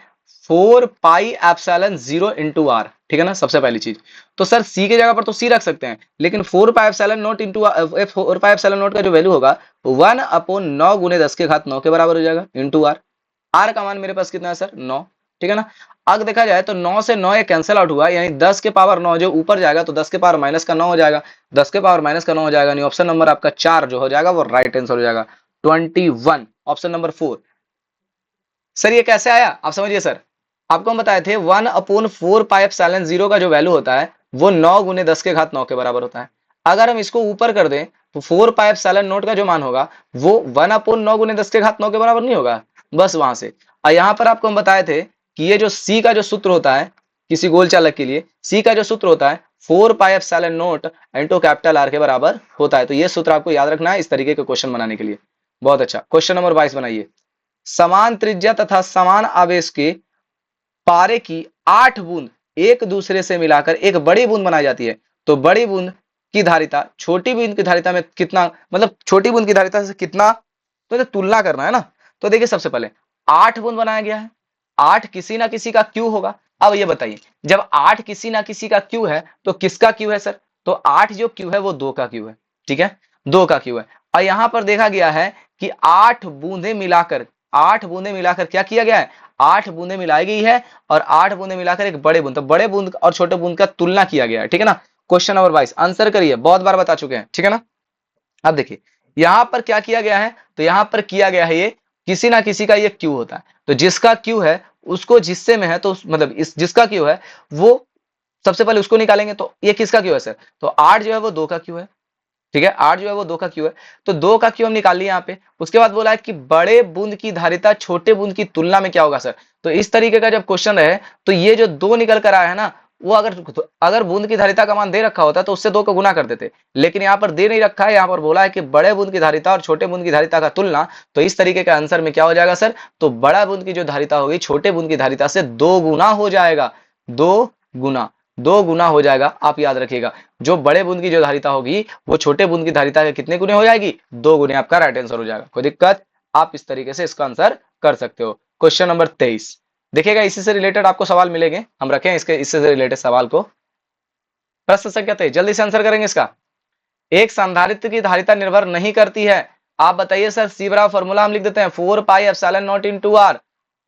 4πε0 इंटू आर, ठीक है ना, सबसे पहली चीज। तो सर सी की जगह पर तो सी रख सकते हैं, लेकिन 4πε0 इंटू 4πε0 का जो वैल्यू होगा 1/9 गुने 10 के घात 9 के बराबर हो जाएगा इंटू आर। आर का मान मेरे पास कितना है सर 9, ठीक है ना। अगर देखा जाए तो 9 से 9 ये कैंसिल आउट हुआ, यानी 10 के पावर 9 जो ऊपर जाएगा तो 10 के पावर माइनस का 9 हो जाएगा, 10 के पावर माइनस का 9 हो जाएगा, यानी ऑप्शन नंबर आपका 4 जो हो जाएगा वो राइट आंसर हो जाएगा 21, ऑप्शन नंबर 4। सर ये कैसे आया आप समझिए सर, आपको हम बताए थे 1/4πε0 का जो वैल्यू होता है वो 9 गुने 10 के घात 9 के बराबर होता है। अगर हम इसको ऊपर कर दें तो 4πε0 का जो मान होगा वो 1/9 गुने 10 के घात 9 के बराबर नहीं होगा, बस वहां से। और यहां पर आपको हम बताए थे कि ये जो सी का जो सूत्र होता है किसी गोल चालक के लिए, सी का जो सूत्र होता है 4πε0 इंटू कैपिटल आर के बराबर होता है, तो ये सूत्र आपको याद रखना है इस तरीके के क्वेश्चन बनाने के लिए। बहुत अच्छा, क्वेश्चन नंबर 22 बनाइए। समान त्रिज्या तथा समान आवेश के पारे की 8 बूंद एक दूसरे से मिलाकर एक बड़ी बूंद बनाई जाती है, तो बड़ी बूंद की धारिता छोटी बूंद की धारिता में कितना, मतलब छोटी बूंद की धारिता से कितना, तो तुलना करना है ना। तो देखिए सबसे पहले 8 बूंद बनाया गया है, 8 किसी ना किसी का क्यू होगा। अब ये बताइए जब 8 किसी ना किसी का क्यू है तो किसका क्यू है सर, तो 8 जो क्यू है वो 2 का क्यू है, ठीक है, 2 का क्यू है। और यहां पर देखा गया है कि 8 बूंदे मिलाकर, 8 बूंदे मिलाकर क्या किया गया है, 8 बूंदे मिलाई गई है और 8 बूंदे मिलाकर एक बड़े बूंद, तो बड़े बूंद और छोटे बूंद का तुलना किया गया है, ठीक है ना। क्वेश्चन नंबर 22 आंसर करिए, बहुत बार बता चुके हैं, ठीक है ना। अब देखिए यहां पर क्या किया गया है, तो यहां पर किया गया है ये किसी ना किसी का ये क्यू होता है, तो जिसका क्यू है उसको जिससे में है तो मतलब इस जिसका क्यू है वो सबसे पहले उसको निकालेंगे, तो ये किसका क्यू है सर, तो 8 जो है वो 2 का क्यू है, ठीक है, 8 जो है वो 2 का क्यू है, तो 2 का क्यू हम निकाल लिए यहाँ पे। उसके बाद बोला है कि बड़े बूंद की धारिता छोटे बूंद की तुलना में क्या होगा सर, तो इस तरीके का जब क्वेश्चन रहे तो ये जो 2 निकल कर आया है ना, वो अगर बूंद की धारिता का मान दे रखा होता तो उससे 2 को गुना कर देते, लेकिन यहाँ पर दे नहीं रखा है, यहाँ पर बोला है कि बड़े बूंद की धारिता और छोटे बूंद की धारिता का तुलना, तो इस तरीके का आंसर में क्या हो जाएगा सर, तो बड़ा बूंद की जो धारिता होगी छोटे बूंद की धारिता से 2 गुना हो जाएगा, 2 गुना, 2 गुना हो जाएगा। आप याद रखिएगा जो बड़े बूंद की जो धारिता होगी वो छोटे बूंद की धारिता के कितने गुने हो जाएगी, 2 गुने, आपका राइट आंसर हो जाएगा। कोई दिक्कत, आप इस तरीके से इसका आंसर कर सकते हो। क्वेश्चन नंबर 23 देखिएगा, इसी से रिलेटेड आपको सवाल मिलेंगे, हम रखें इसके इससे रिलेटेड सवाल को। प्रश्न संख्या 23 जल्दी से आंसर करेंगे इसका। एक संधारित्र की धारिता निर्भर नहीं करती है, आप बताइए सर। सी बराबर फॉर्मूला हम लिख देते हैं 4πε0 इंटू आर,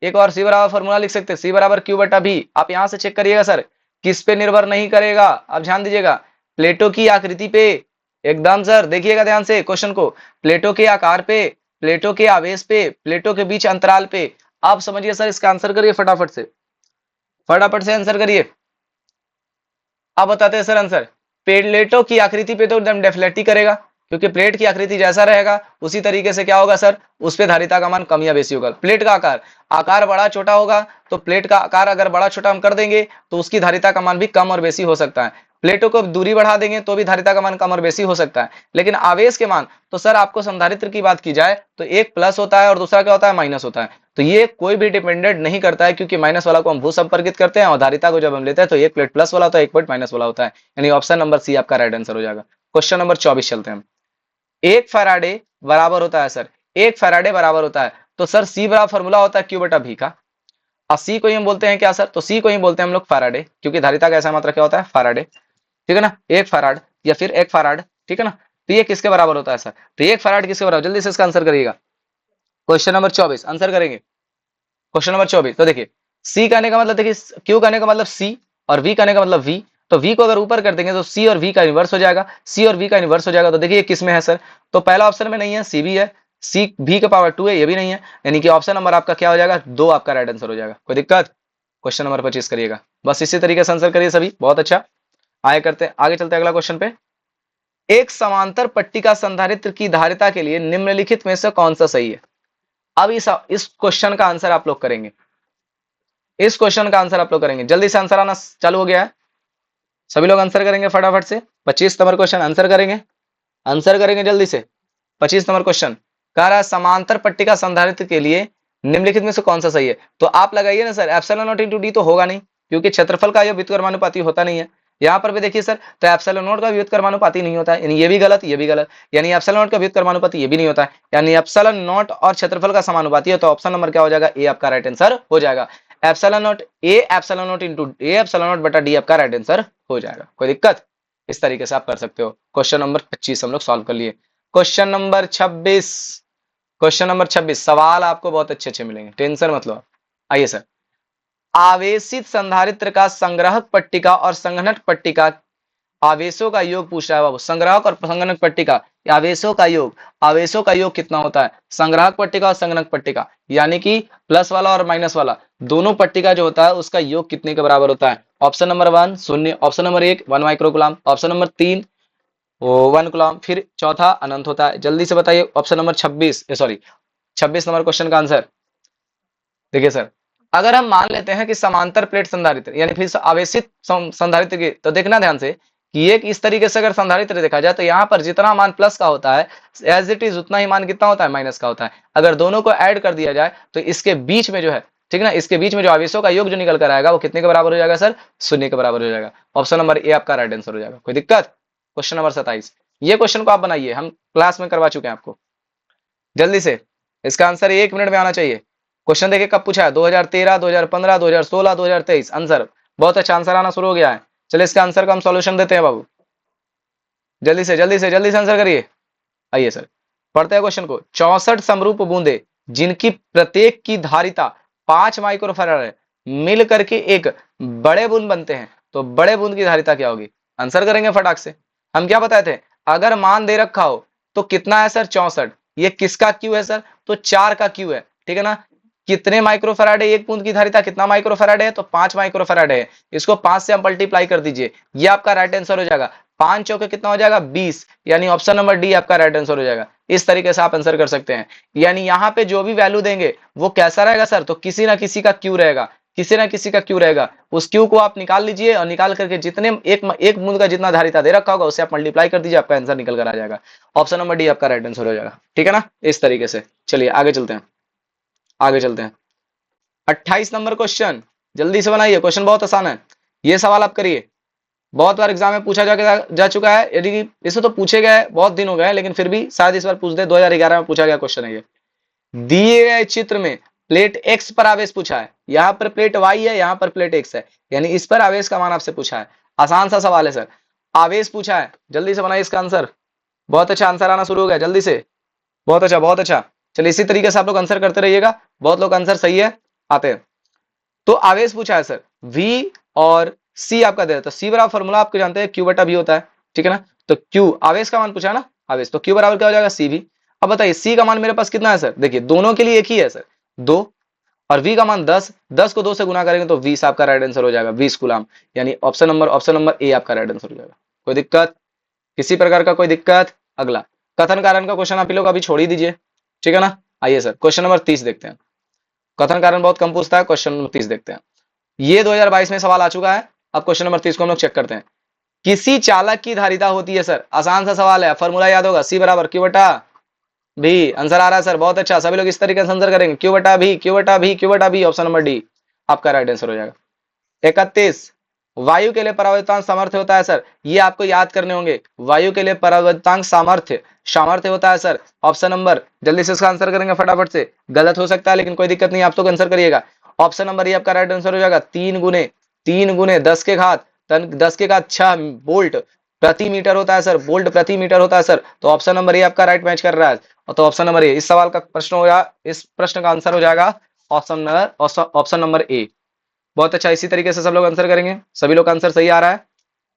एक और सी बराबर फॉर्मूला लिख सकते हैं सी बराबर क्यू बटा भी। आप यहां से चेक करिएगा सर किस पे निर्भर नहीं करेगा, आप ध्यान दीजिएगा प्लेटों की आकृति पे, एकदम सर देखिएगा ध्यान से क्वेश्चन को, प्लेटों के आकार पे, प्लेटों के आवेश पे, प्लेटों के बीच अंतराल पे। आप समझिए सर इसका आंसर करिए फटाफट से, फटाफट से आंसर करिए। आप बताते हैं सर आंसर, प्लेटों की आकृति पे तो एकदम डेफिनेटली करेगा, क्योंकि प्लेट की आकृति जैसा रहेगा उसी तरीके से क्या होगा सर, उस पे धारिता का मान कम या बेसी होगा। प्लेट का आकार, आकार बड़ा छोटा होगा तो प्लेट का आकार अगर बड़ा छोटा हम कर देंगे तो उसकी धारिता का मान भी कम और बेसी हो सकता है। प्लेटों को दूरी बढ़ा देंगे तो भी धारिता का मान कम और बेसी हो सकता है। लेकिन आवेश के मान तो सर आपको संधारित्र की बात की जाए तो एक प्लस होता है और दूसरा क्या होता है, माइनस होता है। तो ये कोई भी डिपेंडेंट नहीं करता है, क्योंकि माइनस वाला को हम भू संपर्कित करते हैं और धारिता को जब हम लेते हैं तो एक प्लेट प्लस वाला होता है, एक प्लेट माइनस वाला होता है, यानी ऑप्शन नंबर सी आपका राइट आंसर हो जाएगा। क्वेश्चन नंबर 24 चलते हैं। एक फैराडे बराबर होता है सर, एक फैराडे बराबर होता है, तो सर सी बराबर फॉर्मूला होता है क्यू बटा भी का, और सी को ही हम बोलते हैं क्या सर, तो सी को ही बोलते हैं हम लोग फैराडे, क्योंकि धारिता का ऐसा मात्रा क्या होता है फैराडे, ठीक है ना, एक फैराड या फिर एक फैराड, ठीक है ना। तो ये किसके बराबर होता है सर, तो एक फैराड किसके बराबर, जल्दी से इसका आंसर करिएगा। क्वेश्चन नंबर 24 आंसर करेंगे। क्वेश्चन नंबर 24 तो देखिए सी कहने का मतलब, देखिए क्यू कहने का मतलब सी और वी कहने का मतलब वी, तो वी को अगर ऊपर कर देंगे तो सी और वी का इनवर्स हो जाएगा, सी और वी का इनवर्स हो जाएगा। तो देखिए किस में है सर, तो पहला ऑप्शन में नहीं है, सी भी है, सी भी का पावर 2 है, ये भी नहीं है, यानी कि ऑप्शन नंबर आपका क्या हो जाएगा 2 आपका राइट आंसर हो जाएगा। कोई दिक्कत, क्वेश्चन नंबर 25 करिएगा, बस इसी तरीके से आंसर करिए सभी, बहुत अच्छा। आगे करते हैं, आगे चलते हैं अगला क्वेश्चन पे। एक समांतर पट्टिका संधारित्र की धारिता के लिए निम्नलिखित में से कौन सा सही है। अब इस क्वेश्चन का आंसर आप लोग करेंगे, इस क्वेश्चन का आंसर आप लोग करेंगे, जल्दी से आंसर आना चालू हो गया है, सभी लोग आंसर करेंगे फटाफट से। 25 नंबर क्वेश्चन आंसर करेंगे, आंसर करेंगे जल्दी से। 25 नंबर क्वेश्चन कह रहा है समांतर पट्टिका संधारित्र के लिए निम्नलिखित में से कौन सा सही है? तो आप लगाइए ना sir, epsilon naught into D तो होगा नहीं, क्योंकि क्षेत्रफल का यह व्युत्क्रमानुपाती होता नहीं है। यहाँ पर भी देखिए सर, तो एप्सिलॉन नॉट का व्युत्क्रमानुपाती नहीं होता है, यानी ये भी गलत, ये भी गलत, यानी एप्सिलॉन नॉट का व्युत्क्रमानुपाती ये भी नहीं होता है, यानी एप्सिलॉन नॉट और क्षेत्रफल का समानुपाती है। तो ऑप्शन नंबर क्या हो जाएगा? ए आपका राइट आंसर हो जाएगा। Epsilon not A epsilon naught into A epsilon not बटा डी आपका राइट आंसर हो जाएगा। कोई दिक्कत? इस तरीके से आप कर सकते हो। क्वेश्चन नंबर 25 हम लोग सॉल्व कर लिए। क्वेश्चन नंबर 26, क्वेश्चन नंबर 26 सवाल आपको बहुत अच्छे अच्छे मिलेंगे, टेंशन मत लो। आइए सर, आवेशित संधारित्र का संग्राहक पट्टिका और संघनक पट्टिका आवेशों का योग पूछ रहा है बाबू। संग्राहक और संगणक पट्टिका आवेशों का योग, आवेशों का योग कितना होता है? संग्राहक पट्टिका और संगणक पट्टिका, यानी कि प्लस वाला और माइनस वाला दोनों पट्टिका जो होता है उसका योग कितने के बराबर होता है? ऑप्शन नंबर 1 शून्य, option number 1 1 microcoulomb, option number 3 1 कुलाम, फिर चौथा अनंत होता है। जल्दी से बताइए option number 26 sorry 26 number question का आंसर। देखिए सर, अगर हम मान लेते हैं कि समांतर प्लेट संधारित्र यानी फिर से आवेशित संधारित्र की, तो देखना ध्यान से कि एक इस तरीके से अगर संधारित्र देखा जाए तो यहाँ पर जितना मान प्लस का होता है एज इट इज उतना ही मान कितना होता है? माइनस का होता है। अगर दोनों को ऐड कर दिया जाए तो इसके बीच में जो है, ठीक ना, इसके बीच में जो आवेशों का योग जो निकल कर आएगा वो कितने के बराबर हो जाएगा सर? शून्य के बराबर हो जाएगा। ऑप्शन नंबर ए आपका राइट आंसर हो जाएगा। कोई दिक्कत? क्वेश्चन नंबर 27, ये क्वेश्चन को आप बनाइए, हम क्लास में करवा चुके हैं आपको। जल्दी से इसका आंसर 1 मिनट में आना चाहिए। क्वेश्चन देखिए कब पूछा है? 2013, 2015, 2016, 2023। आंसर बहुत अच्छा आंसर आना शुरू हो गया है। चलिए इसका आंसर का हम सॉल्यूशन देते हैं बाबू। जल्दी से जल्दी से जल्दी से आंसर करिए। आइए सर, पढ़ते हैं क्वेश्चन को। 64 समरूप बूंदे जिनकी प्रत्येक की धारिता 5 माइक्रोफैराड है मिल करके एक बड़े बूंद बनते हैं, तो बड़े बूंद की धारिता क्या होगी? आंसर करेंगे फटाक से। हम क्या बताए थे? अगर मान दे रखा हो तो कितना है सर? 64। ये किसका क्यू है सर? तो 4 का क्यू है, ठीक है ना। कितने माइक्रोफैराड है एक बूंद की धारिता? कितना माइक्रोफैराड है? तो 5 माइक्रोफैराड है। इसको 5 से हम मल्टीप्लाई कर दीजिए, ये आपका राइट आंसर हो जाएगा। 5 चौके कितना हो जाएगा? 20, यानी ऑप्शन नंबर डी आपका राइट आंसर हो जाएगा। इस तरीके से आप आंसर कर सकते हैं। यानी यहाँ पे जो भी वैल्यू देंगे वो कैसा रहेगा सर? तो किसी ना किसी का क्यू रहेगा, किसी ना किसी का क्यू रहेगा। उस क्यू को आप निकाल लीजिए और निकाल करके जितने एक बूंद का जितना धारिता दे रखा होगा उसे आप मल्टीप्लाई कर दीजिए, आपका आंसर निकल कर आ जाएगा। ऑप्शन नंबर डी आपका राइट आंसर हो जाएगा, ठीक है ना। इस तरीके से चलिए आगे चलते हैं, आगे चलते हैं। 28 नंबर क्वेश्चन, जल्दी से बनाइए, क्वेश्चन बहुत आसान है। ये सवाल आप करिए, बहुत बार एग्जाम में पूछा जा चुका है, यदि इसे तो पूछे गए बहुत दिन हो गए लेकिन फिर भी शायद इस बार पूछ दे। 2011 में पूछा गया क्वेश्चन है ये। दिए गए चित्र में प्लेट एक्स पर आवेश पूछा है, यहाँ पर प्लेट वाई है, यहाँ पर प्लेट एक्स है, यानी इस पर आवेश का मान आपसे पूछा है। आसान सा सवाल है सर, आवेश पूछा है। जल्दी से बनाइए इसका आंसर। बहुत अच्छा आंसर आना शुरू हो गया, जल्दी से। बहुत अच्छा बहुत अच्छा। चलिए इसी तरीके से आप लोग आंसर करते रहिएगा, बहुत लोग आंसर सही है आते हैं। तो आवेश पूछा है सर, V और C आपका दे तो C बराबर फॉर्मूला आपको जानते हैं Q बटा V होता है, ठीक है ना। तो Q आवेश का मान पूछा ना, आवेश, तो Q बराबर क्या हो जाएगा? CV। अब बताइए C का मान मेरे पास कितना है सर? देखिए दोनों के लिए एक ही है सर, 2, और V का मान 10, 10 को 2 से गुना करेंगे तो 20 आपका राइट आंसर हो जाएगा, 20 कूलाम। यानी ऑप्शन नंबर ए आपका राइट आंसर हो जाएगा। कोई दिक्कत? किसी प्रकार का कोई दिक्कत? अगला कथन कारण का क्वेश्चन आप लोग अभी छोड़ ही दीजिए, ठीक है ना। आइए सर क्वेश्चन नंबर 30 देखते हैं। कथन कारण बहुत कम पूछता है, क्वेश्चन नंबर 30 देखते हैं। ये 2022 में सवाल आ चुका है। अब क्वेश्चन नंबर 30 को हम लोग चेक करते हैं। किसी चालक की धारिता होती है सर, आसान सा सवाल है, फॉर्मूला याद होगा, C बराबर Q बटा भी। आंसर आ रहा है सर, बहुत अच्छा, सभी लोग इस तरीके से आंसर करेंगे, Q बटा भी, Q बटा भी, Q बटा भी। ऑप्शन नंबर डी आपका राइट आंसर हो जाएगा। 31, वायु के लिए परावर्तनांक सामर्थ्य होता है सर, ये आपको याद करने होंगे। वायु के लिए परावर्तनांक सामर्थ्य सामर्थ्य होता है सर, ऑप्शन नंबर, जल्दी से इसका आंसर करेंगे फटाफट से। गलत हो सकता है लेकिन कोई दिक्कत नहीं, आप तो आंसर करिएगा। ऑप्शन नंबर ये आपका राइट आंसर हो जाएगा। 3 गुने 10 के घात 6 वोल्ट प्रति मीटर होता है सर, वोल्ट प्रति मीटर होता है सर। तो ऑप्शन नंबर ए आपका राइट मैच कर रहा है। तो ऑप्शन नंबर ए इस सवाल का प्रश्न हो जाएगा, इस प्रश्न का आंसर हो जाएगा ऑप्शन नंबर ए। बहुत अच्छा, इसी तरीके से सब लोग आंसर करेंगे, सभी लोग का आंसर सही आ रहा है,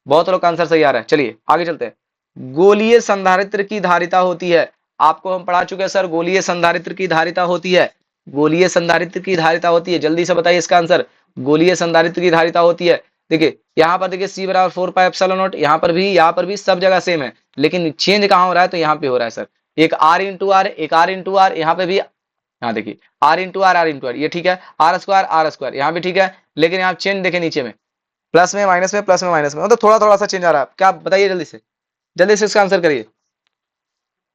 बहुत लोग का आंसर सही आ रहा है। चलिए आगे चलते हैं। गोलीय संधारित्र की धारिता होती है, आपको हम पढ़ा चुके हैं सर, गोलीय संधारित्र की धारिता होती है, गोलीय संधारित्र की धारिता होती है। जल्दी से बताइए इसका आंसर, गोलीय संधारित्र की धारिता होती है। देखिए यहाँ पर देखिए C बराबर 4 पाई एप्सिलॉन नॉट, यहाँ पर भी सब जगह सेम है, लेकिन चेंज कहाँ हो रहा है? तो यहाँ पे हो रहा है सर, एक R इंटू आर, एक R इंटू आर, यहाँ पे भी, यहाँ देखिए R इंटू आर, ये ठीक है, आर स्क्वायर यहाँ भी ठीक है, लेकिन यहाँ चेंज देखे नीचे में प्लस में माइनस में, प्लस में माइनस में, मतलब थोड़ा थोड़ा सा चेंज आ रहा है। क्या बताइए जल्दी से, जल्दी से इसका आंसर करिए,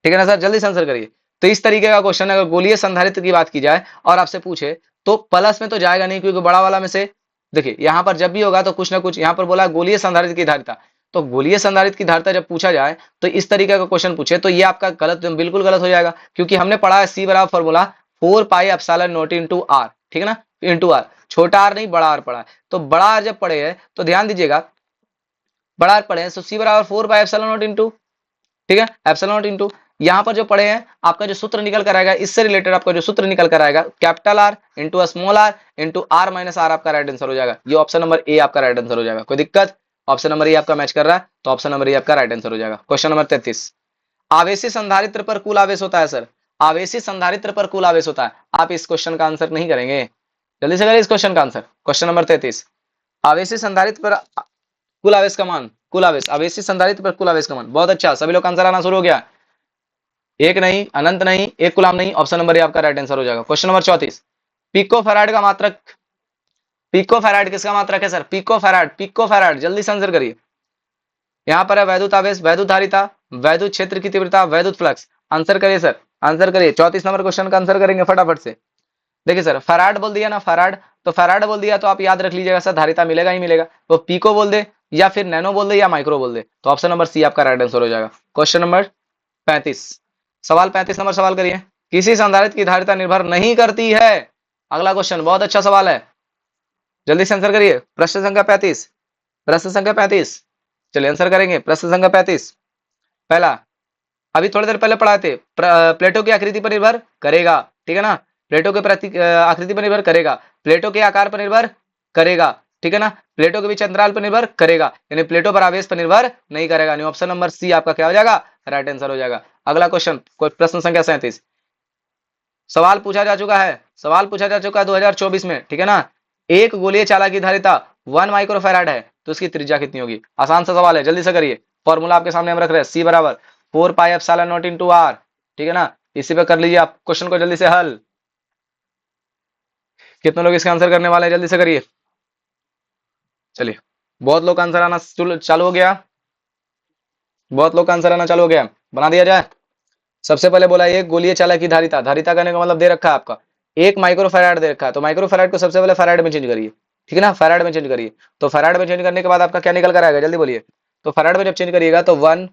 ठीक है ना सर, जल्दी से आंसर करिए। तो इस तरीके का क्वेश्चन अगर गोलीय संधारित्र की बात की जाए और आपसे पूछे तो प्लस में तो जाएगा नहीं, क्योंकि बड़ा वाला में से देखिए यहां पर जब भी होगा तो कुछ ना कुछ, यहां पर बोला गोलीय संधारित्र की धारिता, तो गोलीय संधारित्र की धारिता जब पूछा जाए तो इस तरीके का क्वेश्चन पूछे तो ये आपका गलत, बिल्कुल गलत हो जाएगा, क्योंकि हमने पढ़ा है सी बराबर formula 4 pi epsilon naught into R, ठीक है ना, इंटू आर, छोटा आर नहीं बड़ा आर पढ़ा है। तो बड़ा आर जब पढ़े हैं तो ध्यान दीजिएगा, बड़ा आर पढ़े हैं तो सी बराबर 4 पाई एप्सिलॉन नॉट इंटू, ठीक है, एप्सिलॉन नॉट इंटू, यहाँ पर जो पढ़े हैं आपका जो सूत्र निकल कर आएगा, इससे रिलेटेड आपका जो सूत्र निकल कर आएगा, capital R into small R into R minus R, आपका राइट आंसर हो जाएगा। ये ऑप्शन नंबर ए आपका राइट आंसर हो जाएगा। कोई दिक्कत? ऑप्शन नंबर ए आपका मैच कर रहा है, तो ऑप्शन नंबर ए आपका राइट आंसर हो जाएगा। क्वेश्चन नंबर 33, आवेशी संधारित्र पर कुल आवेश होता है सर, आवेशी संधारित्र पर कुल आवेश होता है। आप इस क्वेश्चन का आंसर नहीं करेंगे, जल्दी से करिए इस क्वेश्चन का आंसर। क्वेश्चन नंबर 33, आवेशी संधारित्र पर कुल आवेश का मान, कुल आवेश, आवेशी संधारित्र पर कुल आवेश का मान। बहुत अच्छा, सभी लोग का आंसर आना शुरू हो गया। एक नहीं, अनंत नहीं, एक गुलाम नहीं, ऑप्शन नंबर ए आपका राइट आंसर हो जाएगा। क्वेश्चन नंबर 34, पिको फैराड का मात्रक, पिको फैराड किसका मात्रक है sir? Pico farad, pico farad, जल्दी से आंसर करिए। यहाँ पर है वैद्युत आवेश, वैद्युत धारिता, वैद्युत क्षेत्र की तीव्रता, वैद्युत फ्लक्स। आंसर करिए सर, आंसर करिए। 34 नंबर क्वेश्चन का आंसर करेंगे फटाफट से। देखिए सर, फैराड बोल दिया ना, फैराड, तो फैराड बोल दिया तो आप याद रख लीजिएगा सर, धारिता मिलेगा ही मिलेगा। तो पिको बोल दे या फिर नैनो बोल दे या माइक्रो बोल दे, तो ऑप्शन नंबर सी आपका राइट आंसर हो जाएगा। क्वेश्चन नंबर 35, सवाल 35 नंबर सवाल करिए। किसी संधारित्र की धारिता निर्भर नहीं करती है। अगला क्वेश्चन बहुत अच्छा सवाल है, जल्दी से आंसर करिए। प्रश्न संख्या 35, प्रश्न संख्या 35, चलिए आंसर करेंगे। प्रश्न संख्या 35, पहला, अभी थोड़ी देर पहले पढ़ाए थे, प्लेटो की आकृति पर निर्भर करेगा, ठीक है ना, प्लेटो के आकृति पर निर्भर करेगा, प्लेटो के आकार पर निर्भर करेगा, ठीक है ना, प्लेटो के बीच अंतराल पर निर्भर करेगा, यानी प्लेटो पर आवेश पर निर्भर नहीं करेगा। यानी ऑप्शन नंबर सी आपका क्या हो जाएगा? राइट आंसर हो जाएगा। अगला क्वेश्चन, प्रश्न संख्या 37, सवाल पूछा जा चुका है, सवाल पूछा जा चुका है 2024 में, ठीक है ना। एक गोलीय चालक की धारिता 1 माइक्रोफैराड है, तो उसकी त्रिज्या कितनी होगी? आसान सा सवाल है, जल्दी से करिए। फॉर्मूला आपके सामने हम रख रहे हैं, सी बराबर 4 pi epsilon naught into R, ठीक है ना। इसी पे कर लीजिए आप क्वेश्चन को जल्दी से हल। कितने लोग इसका आंसर करने वाले हैं, जल्दी से करिए। चलिए, बहुत लोग का आंसर आना चालू हो गया, बहुत लोग का आंसर आना चालू हो गया, बना दिया जाए। सबसे पहले बोला एक गोलीय चालक की धारिता, धारिता करने का मतलब दे रखा है आपका 1 माइक्रोफैराड दे रखा है, तो माइक्रोफैराड को सबसे पहले फैराड में चेंज करिए, ठीक है ना, फैराड में चेंज करिए। तो फैराड में चेंज करने के बाद आपका क्या निकल कर आएगा, जल्दी बोलिए। तो फैराड में जब चेंज करिएगा तो 1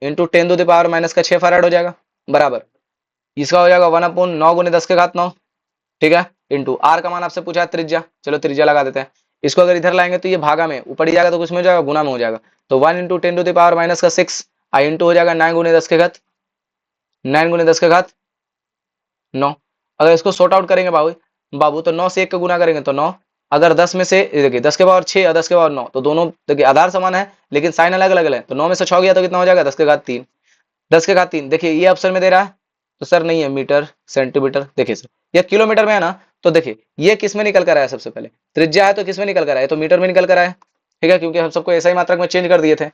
× 10⁻⁻⁶ फैराड हो जाएगा, बराबर इसका हो जाएगा 1/9 × 10⁻⁹, ठीक है, इंटू आर का मान आपसे पूछा है त्रिज्या, चलो त्रिज्या लगा देते हैं। इसको अगर इधर लाएंगे तो ये भागा में ऊपर ही जाएगा, तो कुछ में हो जाएगा, गुना में हो जाएगा। तो 1 × 10⁻⁻⁶ आई इंटू हो जाएगा 9 × 10⁻⁹ 9। अगर इसको सॉर्ट आउट करेंगे बाबू बाबू तो 9 से 1 का गुना करेंगे तो 9, अगर 10 में से देखिए 10⁻6 और 10⁻9, तो दोनों देखिए आधार समान है लेकिन साइन अलग अलग है, तो 9 में से 6 गया तो कितना हो जाएगा? 10⁻3, 10⁻3। देखिए ये ऑप्शन में दे रहा है तो सर नहीं है, मीटर सेंटीमीटर, देखिए सर ये किलोमीटर में है ना, तो देखिए ये किस में निकल कर आया? सबसे पहले त्रिज्या है तो किस में निकल कर आया? तो मीटर में निकल कर आया, ठीक है, क्योंकि हम सबको ऐसा ही मात्रक में चेंज कर दिए थे।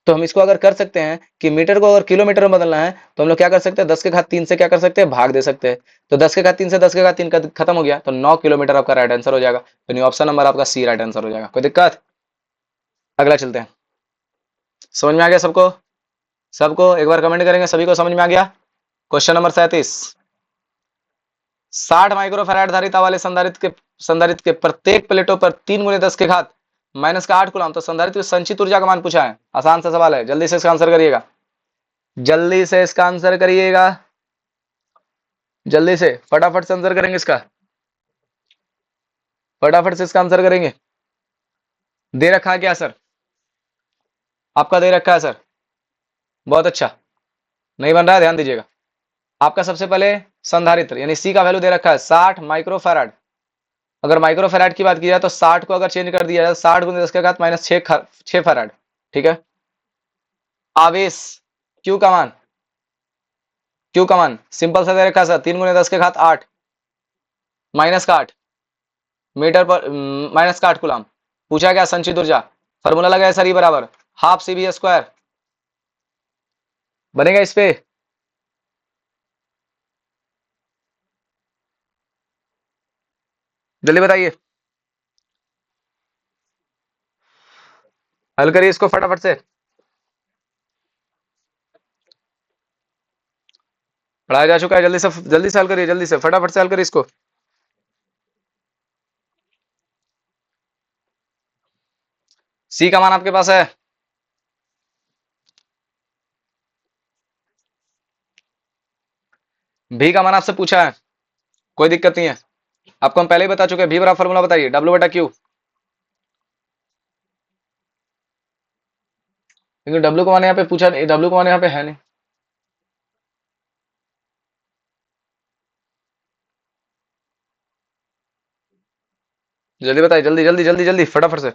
तो हम इसको अगर कर सकते हैं कि मीटर को अगर किलोमीटर में बदलना है तो हम लोग क्या कर सकते हैं? 10⁻3 से क्या कर सकते हैं? भाग दे सकते हैं। तो 10⁻3 से 10⁻3 का खत्म हो गया, तो 9 किलोमीटर आपका राइट आंसर हो जाएगा। तो ऑप्शन नंबर आपका सी राइट आंसर हो जाएगा। कोई दिक्कत? अगला चलते हैं, समझ में आ गया सबको? सबको एक बार कमेंट करेंगे, सभी को समझ में आ गया? क्वेश्चन नंबर 37, 60 माइक्रोफैराड धारिता वाले संधारित्र के प्रत्येक प्लेटों पर 3 × 10⁻⁻⁸ कूलम, तो संधारित्र की संचित ऊर्जा का मान पूछा है। आसान सा सवाल है, जल्दी से इसका आंसर करिएगा, जल्दी से इसका आंसर करिएगा, जल्दी से फटाफट से आंसर करेंगे इसका, फटाफट से इसका आंसर करेंगे। दे रखा है क्या सर? आपका दे रखा है सर, बहुत अच्छा। नहीं बन रहा है, ध्यान दीजिएगा। आपका सबसे पहले संधारित्र यानी सी का वैल्यू दे रखा है 60 माइक्रोफैराड। अगर माइक्रोफैराड की बात की जाए तो 60 को अगर चेंज कर दिया जाए 60 × 10⁻⁻⁶ फैराड, ठीक है। आवेश क्यू का मान, क्यू का मान सिंपल सा दे रखा है सर 3 × 10⁸ माइनस का 8 मीटर पर माइनस का 8 कूलम। पूछा गया संचित ऊर्जा, फॉर्मूला लगा है सर ई बराबर हाफ सी बी स्क्वायर, बनेगा इस पे? जल्दी बताइए, हल करिए इसको फटाफट से, पढ़ाया जा चुका है, जल्दी से हल करिए, जल्दी से फटाफट से हल करिए इसको। सी का मान आपके पास है? भी का मान आपसे पूछा है, कोई दिक्कत नहीं है, आपको हम पहले ही बता चुके हैं। भी बराबर फॉर्मूला बताइए, डब्ल्यू बटा क्यू। क्योंकि डब्ल्यू का मान यहाँ पे पूछा नहीं, डब्ल्यू का मान यहाँ पे है नहीं। जल्दी बताइए, जल्दी जल्दी जल्दी जल्दी फटाफट से।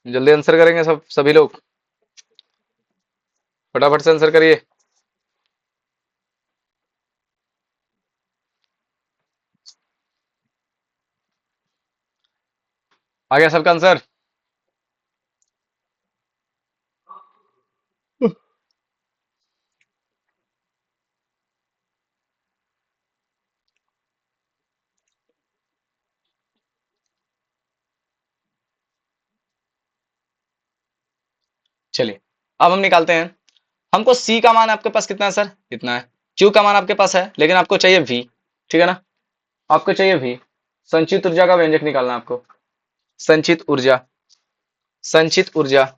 जल्दी आंसर करेंगे सभी लोग, फटाफट से आंसर करिए। आ गया सबका आंसर? चलिए, अब हम निकालते हैं। हमको सी का मान आपके पास कितना है सर? इतना है। क्यू का मान आपके पास है, लेकिन आपको चाहिए वी, ठीक है ना? आपको चाहिए वी। संचित ऊर्जा का व्यंजक निकालना है आपको। संचित ऊर्जा, संचित ऊर्जा।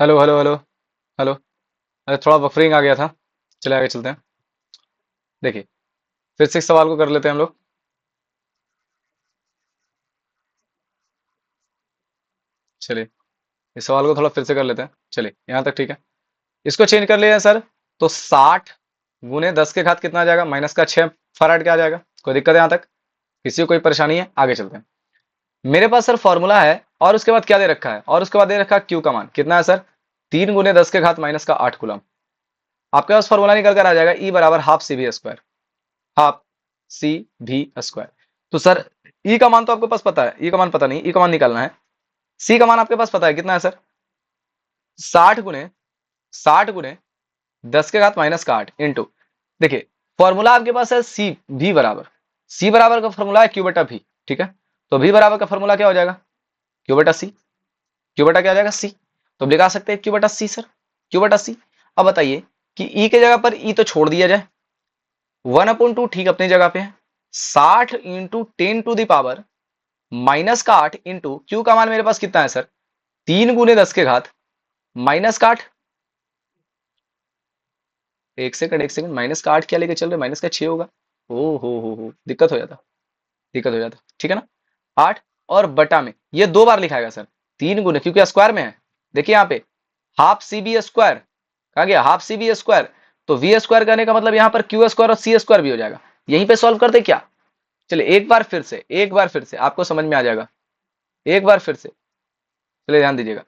Hello hello hello hello. अरे थोड़ा बफरिंग आ गया था, चले आगे चलते हैं। देखिए, फिर से इस सवाल को कर लेते हैं हम लोग। चलिए, इस सवाल को थोड़ा फिर से कर लेते हैं। चलिए, यहाँ तक ठीक है। इसको चेंज कर लिया सर, तो 60 गुने 10 के घात कितना आ जाएगा? माइनस का 6 फराड क्या आ जाएगा? कोई दिक्कत है यहाँ तक? किसी को कोई परेशानी है? आगे चलते हैं। मेरे पास सर फॉर्मूला है, और उसके बाद क्या दे रखा है? और उसके बाद दे रखा है क्यू का मान कितना है सर? 3 गुने 10 के घात माइनस का 8 कूलम। आपके पास फॉर्मूला निकल कर आ जाएगा, ई बराबर half C V square, half C V square. तो सर ई का मान तो आपके पास पता है, ई का मान पता नहीं, ई का मान निकालना है। सी का मान आपके पास पता है कितना है सर? 60 गुने 10 के घात माइनस का 8 इंटू, देखिए फॉर्मूला आपके पास है सी बराबर का फॉर्मूला है क्यू बटा भी, ठीक है? तो भी बराबर का फॉर्मूला क्या हो जाएगा? क्यू बटा सी। क्यू बटा क्या हो जाएगा? सी। तो अब लिखा सकते हैं क्यू बटा सी सर, क्यू बटा सी। अब बताइए कि ई के जगह पर ई तो छोड़ दिया जाए, 1/2 ठीक अपनी जगह पे है। 60 into 10 to the power minus का 8 इंटू क्यू का मान मेरे पास कितना है सर? 3 गुने 10 के घात माइनस का 8। एक सेकंड एक सेकंड, माइनस का 8 क्या लेके चल रहे? माइनस का 6 होगा। ओ हो, दिक्कत हो जाता, दिक्कत हो जाता, ठीक है ना? 8 और बटा में ये 2 बार लिखाएगा सर, 3 गुने, क्योंकि स्क्वायर में है। देखिए यहाँ पे हाफ सी बी स्क्वायर, कहा गया हाफ सी बी स्क्वायर, तो वी स्क्वायर करने का मतलब यहाँ पर क्यू स्क्वायर और सी स्क्वायर भी हो जाएगा। यहीं पे सॉल्व कर दे क्या? चलिए एक बार फिर से आपको समझ में आ जाएगा, एक बार फिर से, चलिए ध्यान दीजिएगा।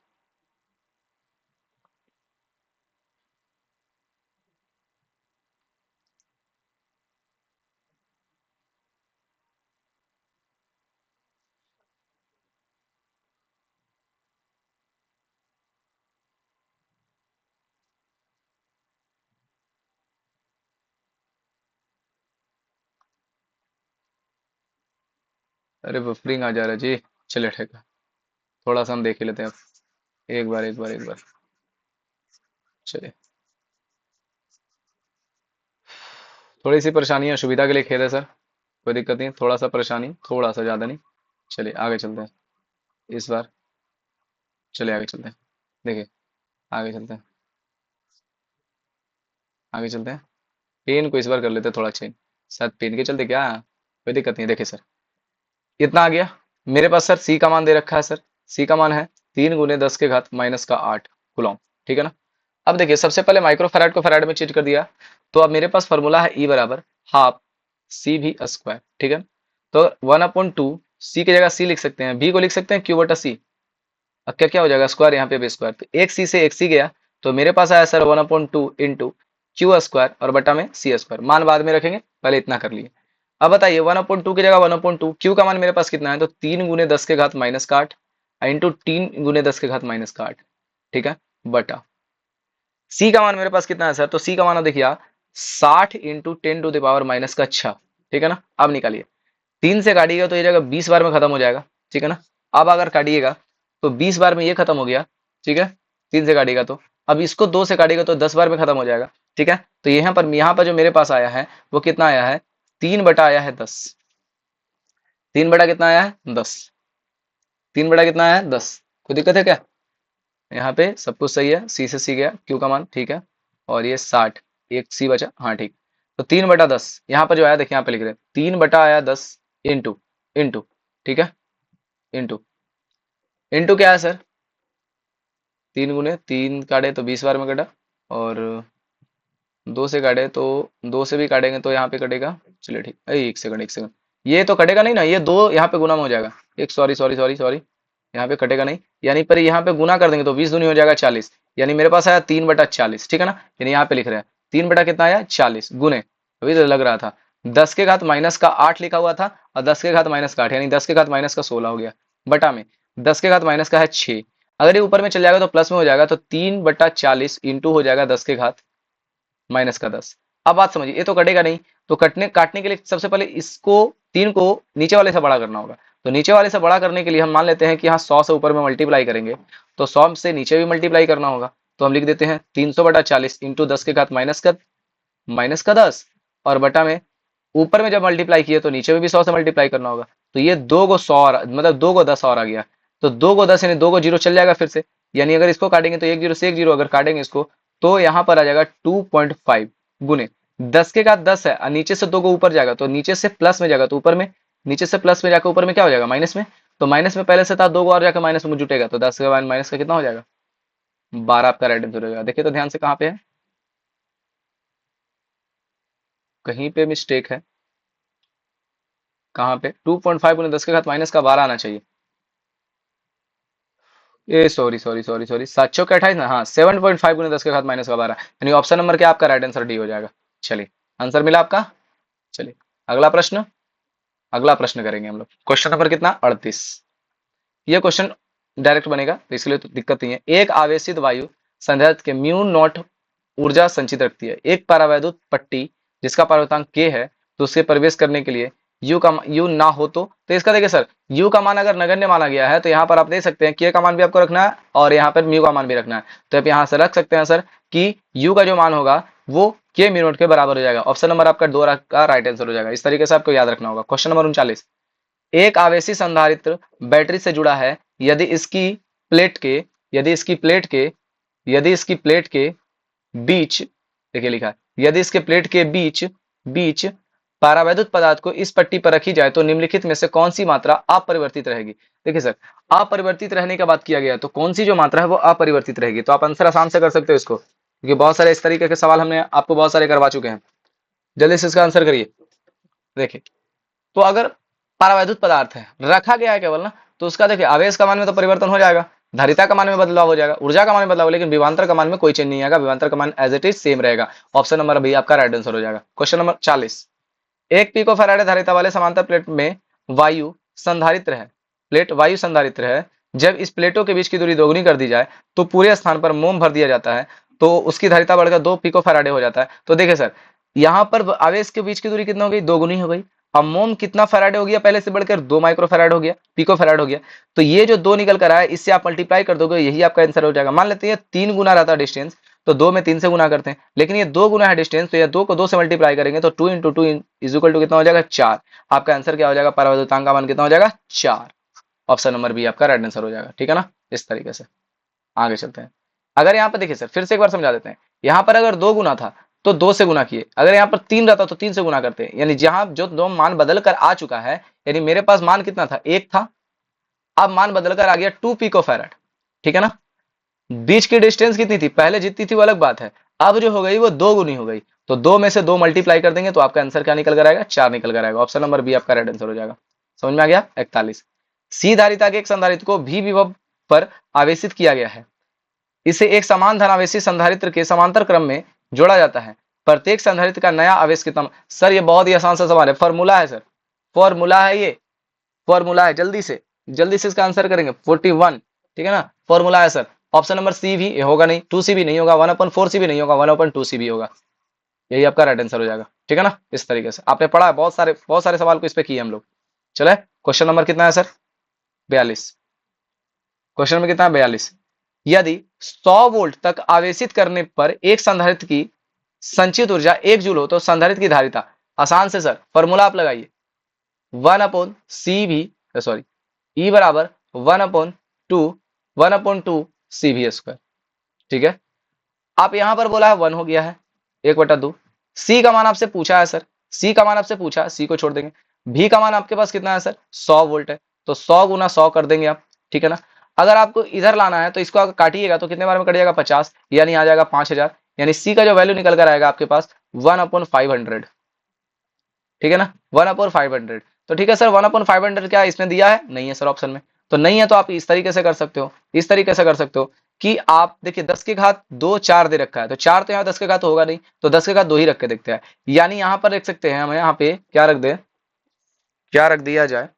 अरे बफरिंग आ जा रहा है जी। चलिए ठीक है, थोड़ा सा हम देख ही लेते हैं अब। एक बार चलिए। थोड़ी सी परेशानी है, सुविधा के लिए खेद है सर, कोई दिक्कत नहीं, थोड़ा सा परेशानी, थोड़ा सा ज़्यादा नहीं। चलिए आगे चलते हैं इस बार। चलिए आगे चलते हैं, देखिए आगे चलते हैं, आगे चलते हैं। पेन को इस बार कर लेते हैं थोड़ा चेंज, शायद पेन के चलते क्या, कोई दिक्कत नहीं है। देखिए सर, इतना आ गया मेरे पास सर, सी का मान दे रखा है सर। सी का मान है 3 × 10⁻⁻⁸ कूलॉम, ठीक है ना। अब देखिए सबसे पहले माइक्रो फैराड को फैराड में चेंज कर दिया, तो अब मेरे पास फॉर्मूला है ई बराबर हाफ सी भी स्क्वायर, ठीक है ना। तो 1/2 सी की जगह सी लिख सकते हैं, भी को लिख सकते हैं क्यू बटा सी। अब क्या क्या हो जाएगा, स्क्वायर यहाँ पे भी स्क्वायर, तो एक सी से एक सी गया, तो मेरे पास आया सर 1/2 इंटू क्यू स्क्वायर और बटा में सी स्क्वायर। मान बाद में रखेंगे, पहले इतना कर लिए। अब बताइए 1/2 की जगह 1/2, क्यू का मान मेरे पास कितना है, तो 3 × 10⁻⁻⁸ इंटू 3 × 10⁻⁸, ठीक है, बटा सी का मान मेरे पास कितना है सर, तो सी का मान देखिए 60 इंटू 10⁻⁻⁶, ठीक है ना। अब निकालिए, 3 से काटिएगा तो ये जगह 20 बार में खत्म हो जाएगा, ठीक है ना। अब अगर काटिएगा तो 20 बार में ये खत्म हो गया, ठीक है, 3 से काटिएगा तो। अब इसको 2 से काटिएगा तो 10 बार में खत्म हो जाएगा, ठीक है। तो यहाँ पर जो मेरे पास आया है वो कितना आया है, 3 बटा आया है 10। 3 बटा कितना आया है 10, 3 बटा कितना आया है 10। कोई दिक्कत है क्या? यहाँ पे सब कुछ सही है, सी से सी गया, क्यू का मान ठीक है, और ये 60, एक सी बचा, हाँ ठीक। तो 3/10 यहाँ पर जो आया देखिए, यहाँ पे लिख रहे हैं 3 बटा आया 10 इंटू इंटू, ठीक है, इंटू इंटू क्या है सर, 3 काटे तो 20 बार में कटा, और 2 से काटे तो 2 से भी काटेंगे तो यहाँ पे कटेगा। चलिए ठीक, अरे एक सेकंड एक सेकंड, ये तो कटेगा नहीं ना, ये 2 यहाँ पे गुना में हो जाएगा, एक सॉरी सॉरी सॉरी सॉरी, यहाँ पे कटेगा नहीं, यानी पर यहाँ पे गुना कर देंगे तो 20 दूनी हो जाएगा 40, यानी मेरे पास आया 3/40, ठीक है ना। यानी यहाँ पे लिख रहे हैं 3 बटा कितना आया 40 गुने, अभी तो लग रहा था 10 के घात माइनस का 8 लिखा हुआ था, और 10 के घात माइनस का 8, यानी 10 के घात माइनस का 16 हो गया, बटा में 10 के घात माइनस का है 6। अगर ये ऊपर में चल जाएगा तो प्लस में हो जाएगा, तो 3/40 इंटू हो जाएगा 10 के घात माइनस का 10। अब बात समझिए, ये तो कटेगा नहीं, तो काटने के लिए सबसे पहले इसको 3 को नीचे वाले से बड़ा करना होगा। तो नीचे वाले से बड़ा करने के लिए हम मान लेते हैं कि यहाँ 100 से ऊपर में मल्टीप्लाई करेंगे, तो 100 से नीचे भी मल्टीप्लाई करना होगा। तो हम लिख देते हैं 300/40 इंटू 10 के घात माइनस का 10, और बटा में ऊपर में जब मल्टीप्लाई किए तो नीचे में भी 100 से मल्टीप्लाई करना होगा। तो ये 2 को 100 मतलब 2 को 10 और आ गया, तो 2 को 10 यानी 2 को 0 चल जाएगा फिर से, यानी अगर इसको काटेंगे तो 1 0 से 1 0, अगर काटेंगे इसको तो यहाँ पर आ जाएगा 2.5 गुने 10 के घात 10 है, और नीचे से 2 को ऊपर जाएगा तो नीचे से प्लस में जाएगा, तो ऊपर में नीचे से प्लस में जाकर ऊपर में क्या हो जाएगा माइनस में, तो माइनस में पहले से था 2 को और जाकर माइनस में जुटेगा, तो 10 के बाद माइनस का कितना हो जाएगा 12, आपका राइट आंसर हो जाएगा। देखिए तो ध्यान से कहाँ पे है, कहीं पे मिस्टेक है, कहाँ पे 2.5 गुने 10 के घात माइनस का 12 आना चाहिए। ए सॉरी सॉरी सॉरी सॉरी, 7 के 28 ना, हाँ 7.5 गुने 10 के घात माइनस का 12, यानी ऑप्शन नंबर क्या आपका राइट आंसर डी हो जाएगा। चलिए आंसर मिला आपका। चलिए अगला प्रश्न, अगला प्रश्न करेंगे हम लोग, क्वेश्चन नंबर कितना 38। ये क्वेश्चन डायरेक्ट बनेगा तो इसके लिए तो दिक्कत नहीं है। एक आवेशित वायु संधारित्र के म्यू नॉट ऊर्जा संचित रखती है, एक परावैद्युत पट्टी जिसका पारगम्यतांक k है, तो उसके प्रवेश करने के लिए यू ना हो तो इसका देखिए सर, यू का मान अगर नगण्य माना गया है तो यहाँ पर आप देख सकते हैं k का मान भी आपको रखना है और यहाँ पर म्यू का मान भी रखना है, तो आप यहाँ से रख सकते हैं सर कि यू का जो मान होगा वो k म्यू नॉट के बराबर हो जाएगा। ऑप्शन नंबर आपका 2 का राइट आंसर हो जाएगा। इस तरीके से आपको याद रखना होगा। क्वेश्चन नंबर 39, एक आवेशी संधारित्र बैटरी से जुड़ा है, यदि इसकी प्लेट के यदि इसकी प्लेट के यदि इसकी प्लेट के बीच, देखिए लिखा है, यदि इसके प्लेट के बीच बीच परावैद्युत पदार्थ को इस पट्टी पर रखी जाए तो निम्नलिखित में से कौन सी मात्रा अपरिवर्तित रहेगी। देखिए सर, अपरिवर्तित रहने का बात किया गया तो कौन सी जो मात्रा है वो अपरिवर्तित रहेगी, तो आप आंसर आसान से कर सकते हो इसको। क्योंकि बहुत सारे इस तरीके के सवाल हमने आपको बहुत सारे करवा चुके हैं। जल्दी से इसका आंसर करिए। देखिए, तो अगर परावैद्युत पदार्थ है, रखा गया है केवल ना, तो उसका देखिए आवेश का मान में तो परिवर्तन हो जाएगा, धारिता का मान में बदलाव हो जाएगा, ऊर्जा का मान में बदलाव, लेकिन विभवांतर का मान में कोई चेंज नहीं आएगा, विभवांतर का मान एज इट इज सेम रहेगा। ऑप्शन नंबर बी आपका राइट आंसर हो जाएगा। क्वेश्चन नंबर 40, एक पिको फैराडे धारिता वाले समांतर प्लेट में वायु संधारित्र है, प्लेट वायु संधारित्र है, जब इस प्लेटों के बीच की दूरी दोगुनी कर दी जाए तो पूरे स्थान पर मोम भर दिया जाता है, तो उसकी धारिता बढ़कर 2 पिको फैराडे हो जाता है। तो देखिए सर, यहाँ पर आवेश के बीच की दूरी कितना हो गई, दोगुनी हो गई। अब मोम कितना फैराडे हो गया, पहले से बढ़कर 2 माइक्रो फैराड हो गया, पिको फैराड हो गया। तो ये जो 2 निकल कर आया, इससे आप मल्टीप्लाई कर दोगे, यही आपका आंसर हो जाएगा। मान लेते हैं 3 गुना रहता है डिस्टेंस, तो 2 में 3 से गुना करते हैं, लेकिन ये 2 गुना है डिस्टेंस, तो ये 2 को 2 से मल्टीप्लाई करेंगे तो 2 इंटू 2 इज इक्वल टू कितना हो जाएगा, 4। आपका आंसर क्या हो जाएगा, परावैद्युतांक का मान कितना हो जाएगा, 4। ऑप्शन नंबर बी आपका राइट आंसर हो जाएगा। ठीक है ना, इस तरीके से आगे चलते हैं। अगर यहाँ पर देखिए सर, फिर से एक बार समझा देते हैं। यहाँ पर अगर 2 गुना था तो 2 से गुना किए, अगर यहाँ पर 3 रहता तो 3 से गुना करते हैं, यानी जहां जो 2 मान बदल कर आ चुका है, यानी मेरे पास मान कितना था, 1 था, अब मान बदल कर आ गया 2 पिको फैराड। ठीक है ना, बीच की डिस्टेंस कितनी थी, पहले जितनी थी वो अलग बात है, अब जो हो गई वो 2 गुनी हो गई, तो 2 में से 2 मल्टीप्लाई कर देंगे तो आपका आंसर क्या निकल कर आएगा, 4 निकल कर आएगा। ऑप्शन नंबर बी आपका राइट आंसर हो जाएगा। समझ में आ गया। 41, सी धारिता के एक संधारित्र को भी विभव पर आवेशित किया गया है, इसे एक समान धनावेशी संधारित्र के समांतर क्रम में जोड़ा जाता है, प्रत्येक संधारित्र का नया आवेश कितना। सर ये बहुत ही आसान सा सवाल है, फॉर्मूला है सर, फॉर्मूला है ये, फॉर्मूला है। जल्दी से इसका आंसर करेंगे 41। ठीक है ना, फॉर्मूला है सर। ऑप्शन नंबर सी भी होगा नहीं, 2 सी भी नहीं होगा, 1/4 सी भी नहीं होगा, 1/2 सी भी होगा, यही आपका राइट आंसर हो जाएगा। ठीक है ना, इस तरीके से आपने पढ़ा है, बहुत सारे सवाल को इस पे किए हम लोग। चले, क्वेश्चन नंबर कितना है सर, 42। क्वेश्चन नंबर कितना है, 42। यदि 100 वोल्ट तक आवेशित करने पर एक संधारित्र की संचित ऊर्जा 1 जूल हो तो संधारित्र की धारिता, आसान से सर फॉर्मूला आप लगाइए, 1/CV, सॉरी, ई बराबर 1/2 ठीक है, आप यहां पर बोला है 1 हो गया है, 1/2। सी का मान आपसे पूछा है सर, सी का मान आपसे पूछा है, सी को छोड़ देंगे। भी का मान आपके पास कितना है सर, 100 वोल्ट है, तो 100 गुना 100 कर देंगे आप। ठीक है ना, अगर आपको इधर लाना है तो इसको अगर काटिएगा तो कितने बार में कट जाएगा, 50, यानी आ जाएगा 5000, यानी सी का जो वैल्यू निकल कर आएगा आपके पास 1/500। ठीक है ना, 1/500। तो ठीक है सर, 1/500 क्या इसमें दिया है, नहीं है सर ऑप्शन में, तो नहीं है, तो आप इस तरीके से कर सकते हो, इस तरीके से कर सकते हो कि आप देखिए 10 की घात 2 4 दे रखा है, तो 4 तो यहाँ 10 की घात होगा नहीं, तो 10 की घात 2 ही रख के देखते हैं, यानी यहाँ पर देख सकते हैं हम, यहाँ पे क्या रख दे, क्या रख दिया जाए,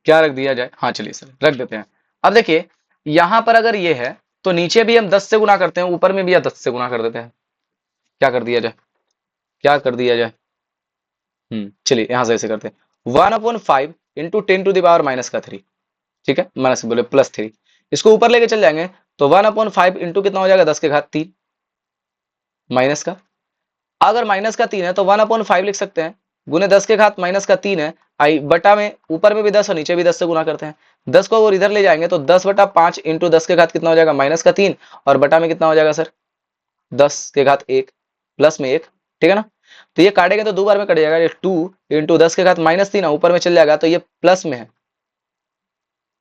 क्या रख दिया जाए, हाँ चलिए सर रख देते हैं। अब देखिए यहाँ पर अगर ये है तो नीचे भी हम 10 से गुना करते हैं, ऊपर में भी 10 से गुना कर देते हैं, क्या कर दिया जाए, क्या कर दिया जाए, चलिए यहां से ऐसे करते हैं, 1/5 इंटू 10⁻³ ठीक है, माइनस बोले +3, इसको ऊपर लेके चल जाएंगे तो 1/5 इंटू कितना हो जाएगा, 10 के घात 3 माइनस का, अगर माइनस का 3 है तो 1/5 लिख सकते हैं, गुने 10 के घात -3 है, आई बटा में ऊपर में भी 10 और नीचे भी 10 से गुना करते हैं, 10 को अगर इधर ले जाएंगे तो 10/5 इंटू 10 के घात कितना हो जाएगा, -3, और बटा में कितना हो जाएगा सर, 10 के घात 1 प्लस में 1। ठीक है ना, तो ये काटेंगे तो 2 बार में कट जाएगा, ये 2 इंटू 10 के घात -3 ऊपर में चल जाएगा तो ये प्लस में है।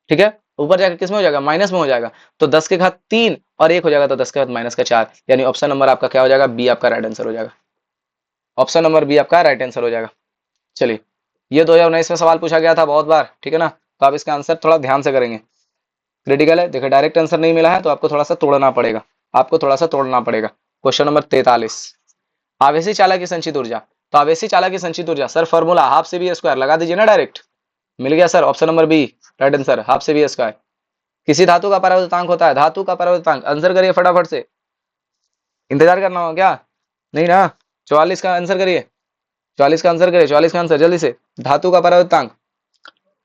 ठीक है, ऊपर जाकर किस में हो जाएगा, माइनस में हो जाएगा, तो 10 के घात 3 और 1 हो जाएगा तो 10 के घात -4, यानी ऑप्शन नंबर आपका क्या हो जाएगा, बी आपका राइट आंसर हो जाएगा। ऑप्शन नंबर बी आपका राइट आंसर हो जाएगा। चलिए, ये 2019 में सवाल पूछा गया था बहुत बार। ठीक है ना, तो आप इसका आंसर थोड़ा ध्यान से करेंगे, क्रिटिकल है। देखिए डायरेक्ट आंसर नहीं मिला है तो आपको थोड़ा सा तोड़ना पड़ेगा, आपको थोड़ा सा तोड़ना पड़ेगा। क्वेश्चन नंबर 43, आवेशी चालक की संचित ऊर्जा, तो आवेशी चालक की संचित ऊर्जा sir formula half C V square लगा दीजिए ना, डायरेक्ट मिल गया sir, option number B right answer, half C V square. किसी धातु का परावर्तनांक होता है, धातु का परावर्तनांक, आंसर करिए फटाफट से, इंतजार करना हो क्या, नहीं ना, 44 का आंसर करिए, 44 का आंसर करिए, 44 का आंसर जल्दी से, धातु का परावर्तनांक,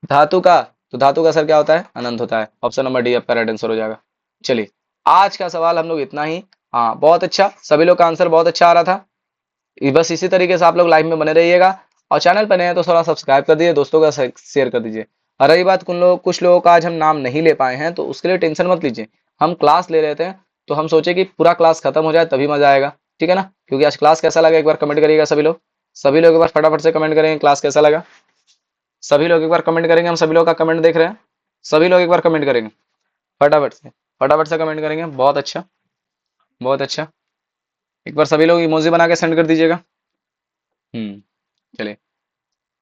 धातु का, तो धातु का सर क्या होता है, अनंत होता है। ऑप्शन नंबर डी आपका राइट आंसर हो जाएगा। चलिए, आज का सवाल हम लोग इतना ही, हाँ बहुत अच्छा, सभी लोग का आंसर बहुत अच्छा आ रहा था, बस इसी तरीके से आप लोग लाइव में बने रहिएगा, और चैनल पर नए हैं तो थोड़ा सब्सक्राइब कर दीजिए, दोस्तों का शेयर कर दीजिए। और रही बात कुछ लोगों का आज हम नाम नहीं ले पाए हैं तो उसके लिए टेंशन मत लीजिए, हम क्लास ले रहे थे तो हम सोचे कि पूरा क्लास खत्म हो जाए तभी मजा आएगा। ठीक है ना, क्योंकि आज क्लास कैसा लगा एक बार कमेंट करिएगा सभी लोग, सभी लोग एक बार फटाफट से कमेंट करेंगे क्लास कैसा लगा, सभी लोग एक बार कमेंट करेंगे, हम सभी लोग का कमेंट देख रहे हैं, सभी लोग एक बार कमेंट करेंगे फटाफट से, फटाफट से कमेंट करेंगे। बहुत अच्छा, बहुत अच्छा। एक बार सभी लोग इमोजी बना के सेंड कर दीजिएगा। चलिए,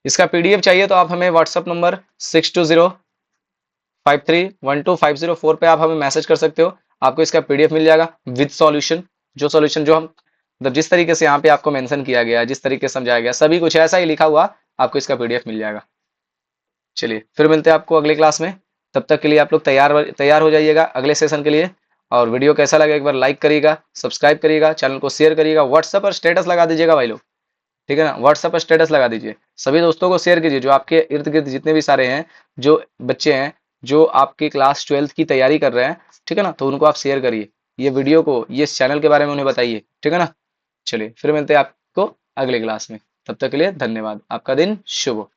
इसका पीडीएफ चाहिए तो आप हमें व्हाट्सअप नंबर 6205312504 पे आप हमें मैसेज कर सकते हो। आपको इसका पीडीएफ मिल जाएगा विद सॉल्यूशन। जो सॉल्यूशन जो हम मतलब जिस तरीके से यहाँ पे आपको मेंशन किया गया है, जिस तरीके से समझाया गया, सभी कुछ ऐसा ही लिखा हुआ, आपको इसका पीडीएफ मिल जाएगा। चलिए, फिर मिलते हैं आपको अगले क्लास में। तब तक के लिए आप लोग तैयार तैयार हो जाइएगा अगले सेशन के लिए। और वीडियो कैसा लगा एक बार लाइक करिएगा, सब्सक्राइब करिएगा, चैनल को शेयर करिएगा, व्हाट्सएप पर स्टेटस लगा दीजिएगा भाई लोग। ठीक है ना, व्हाट्सएप पर स्टेटस लगा दीजिए, सभी दोस्तों को शेयर कीजिए, जो आपके इर्द गिर्द जितने भी सारे हैं, जो बच्चे हैं, जो आपकी क्लास 12th की तैयारी कर रहे हैं, ठीक है ना, तो उनको आप शेयर करिए, ये वीडियो को, ये इस चैनल के बारे में उन्हें बताइए। ठीक है ना। चलिए, फिर मिलते हैं आपको अगले क्लास में। तब तक के लिए धन्यवाद। आपका दिन शुभ हो।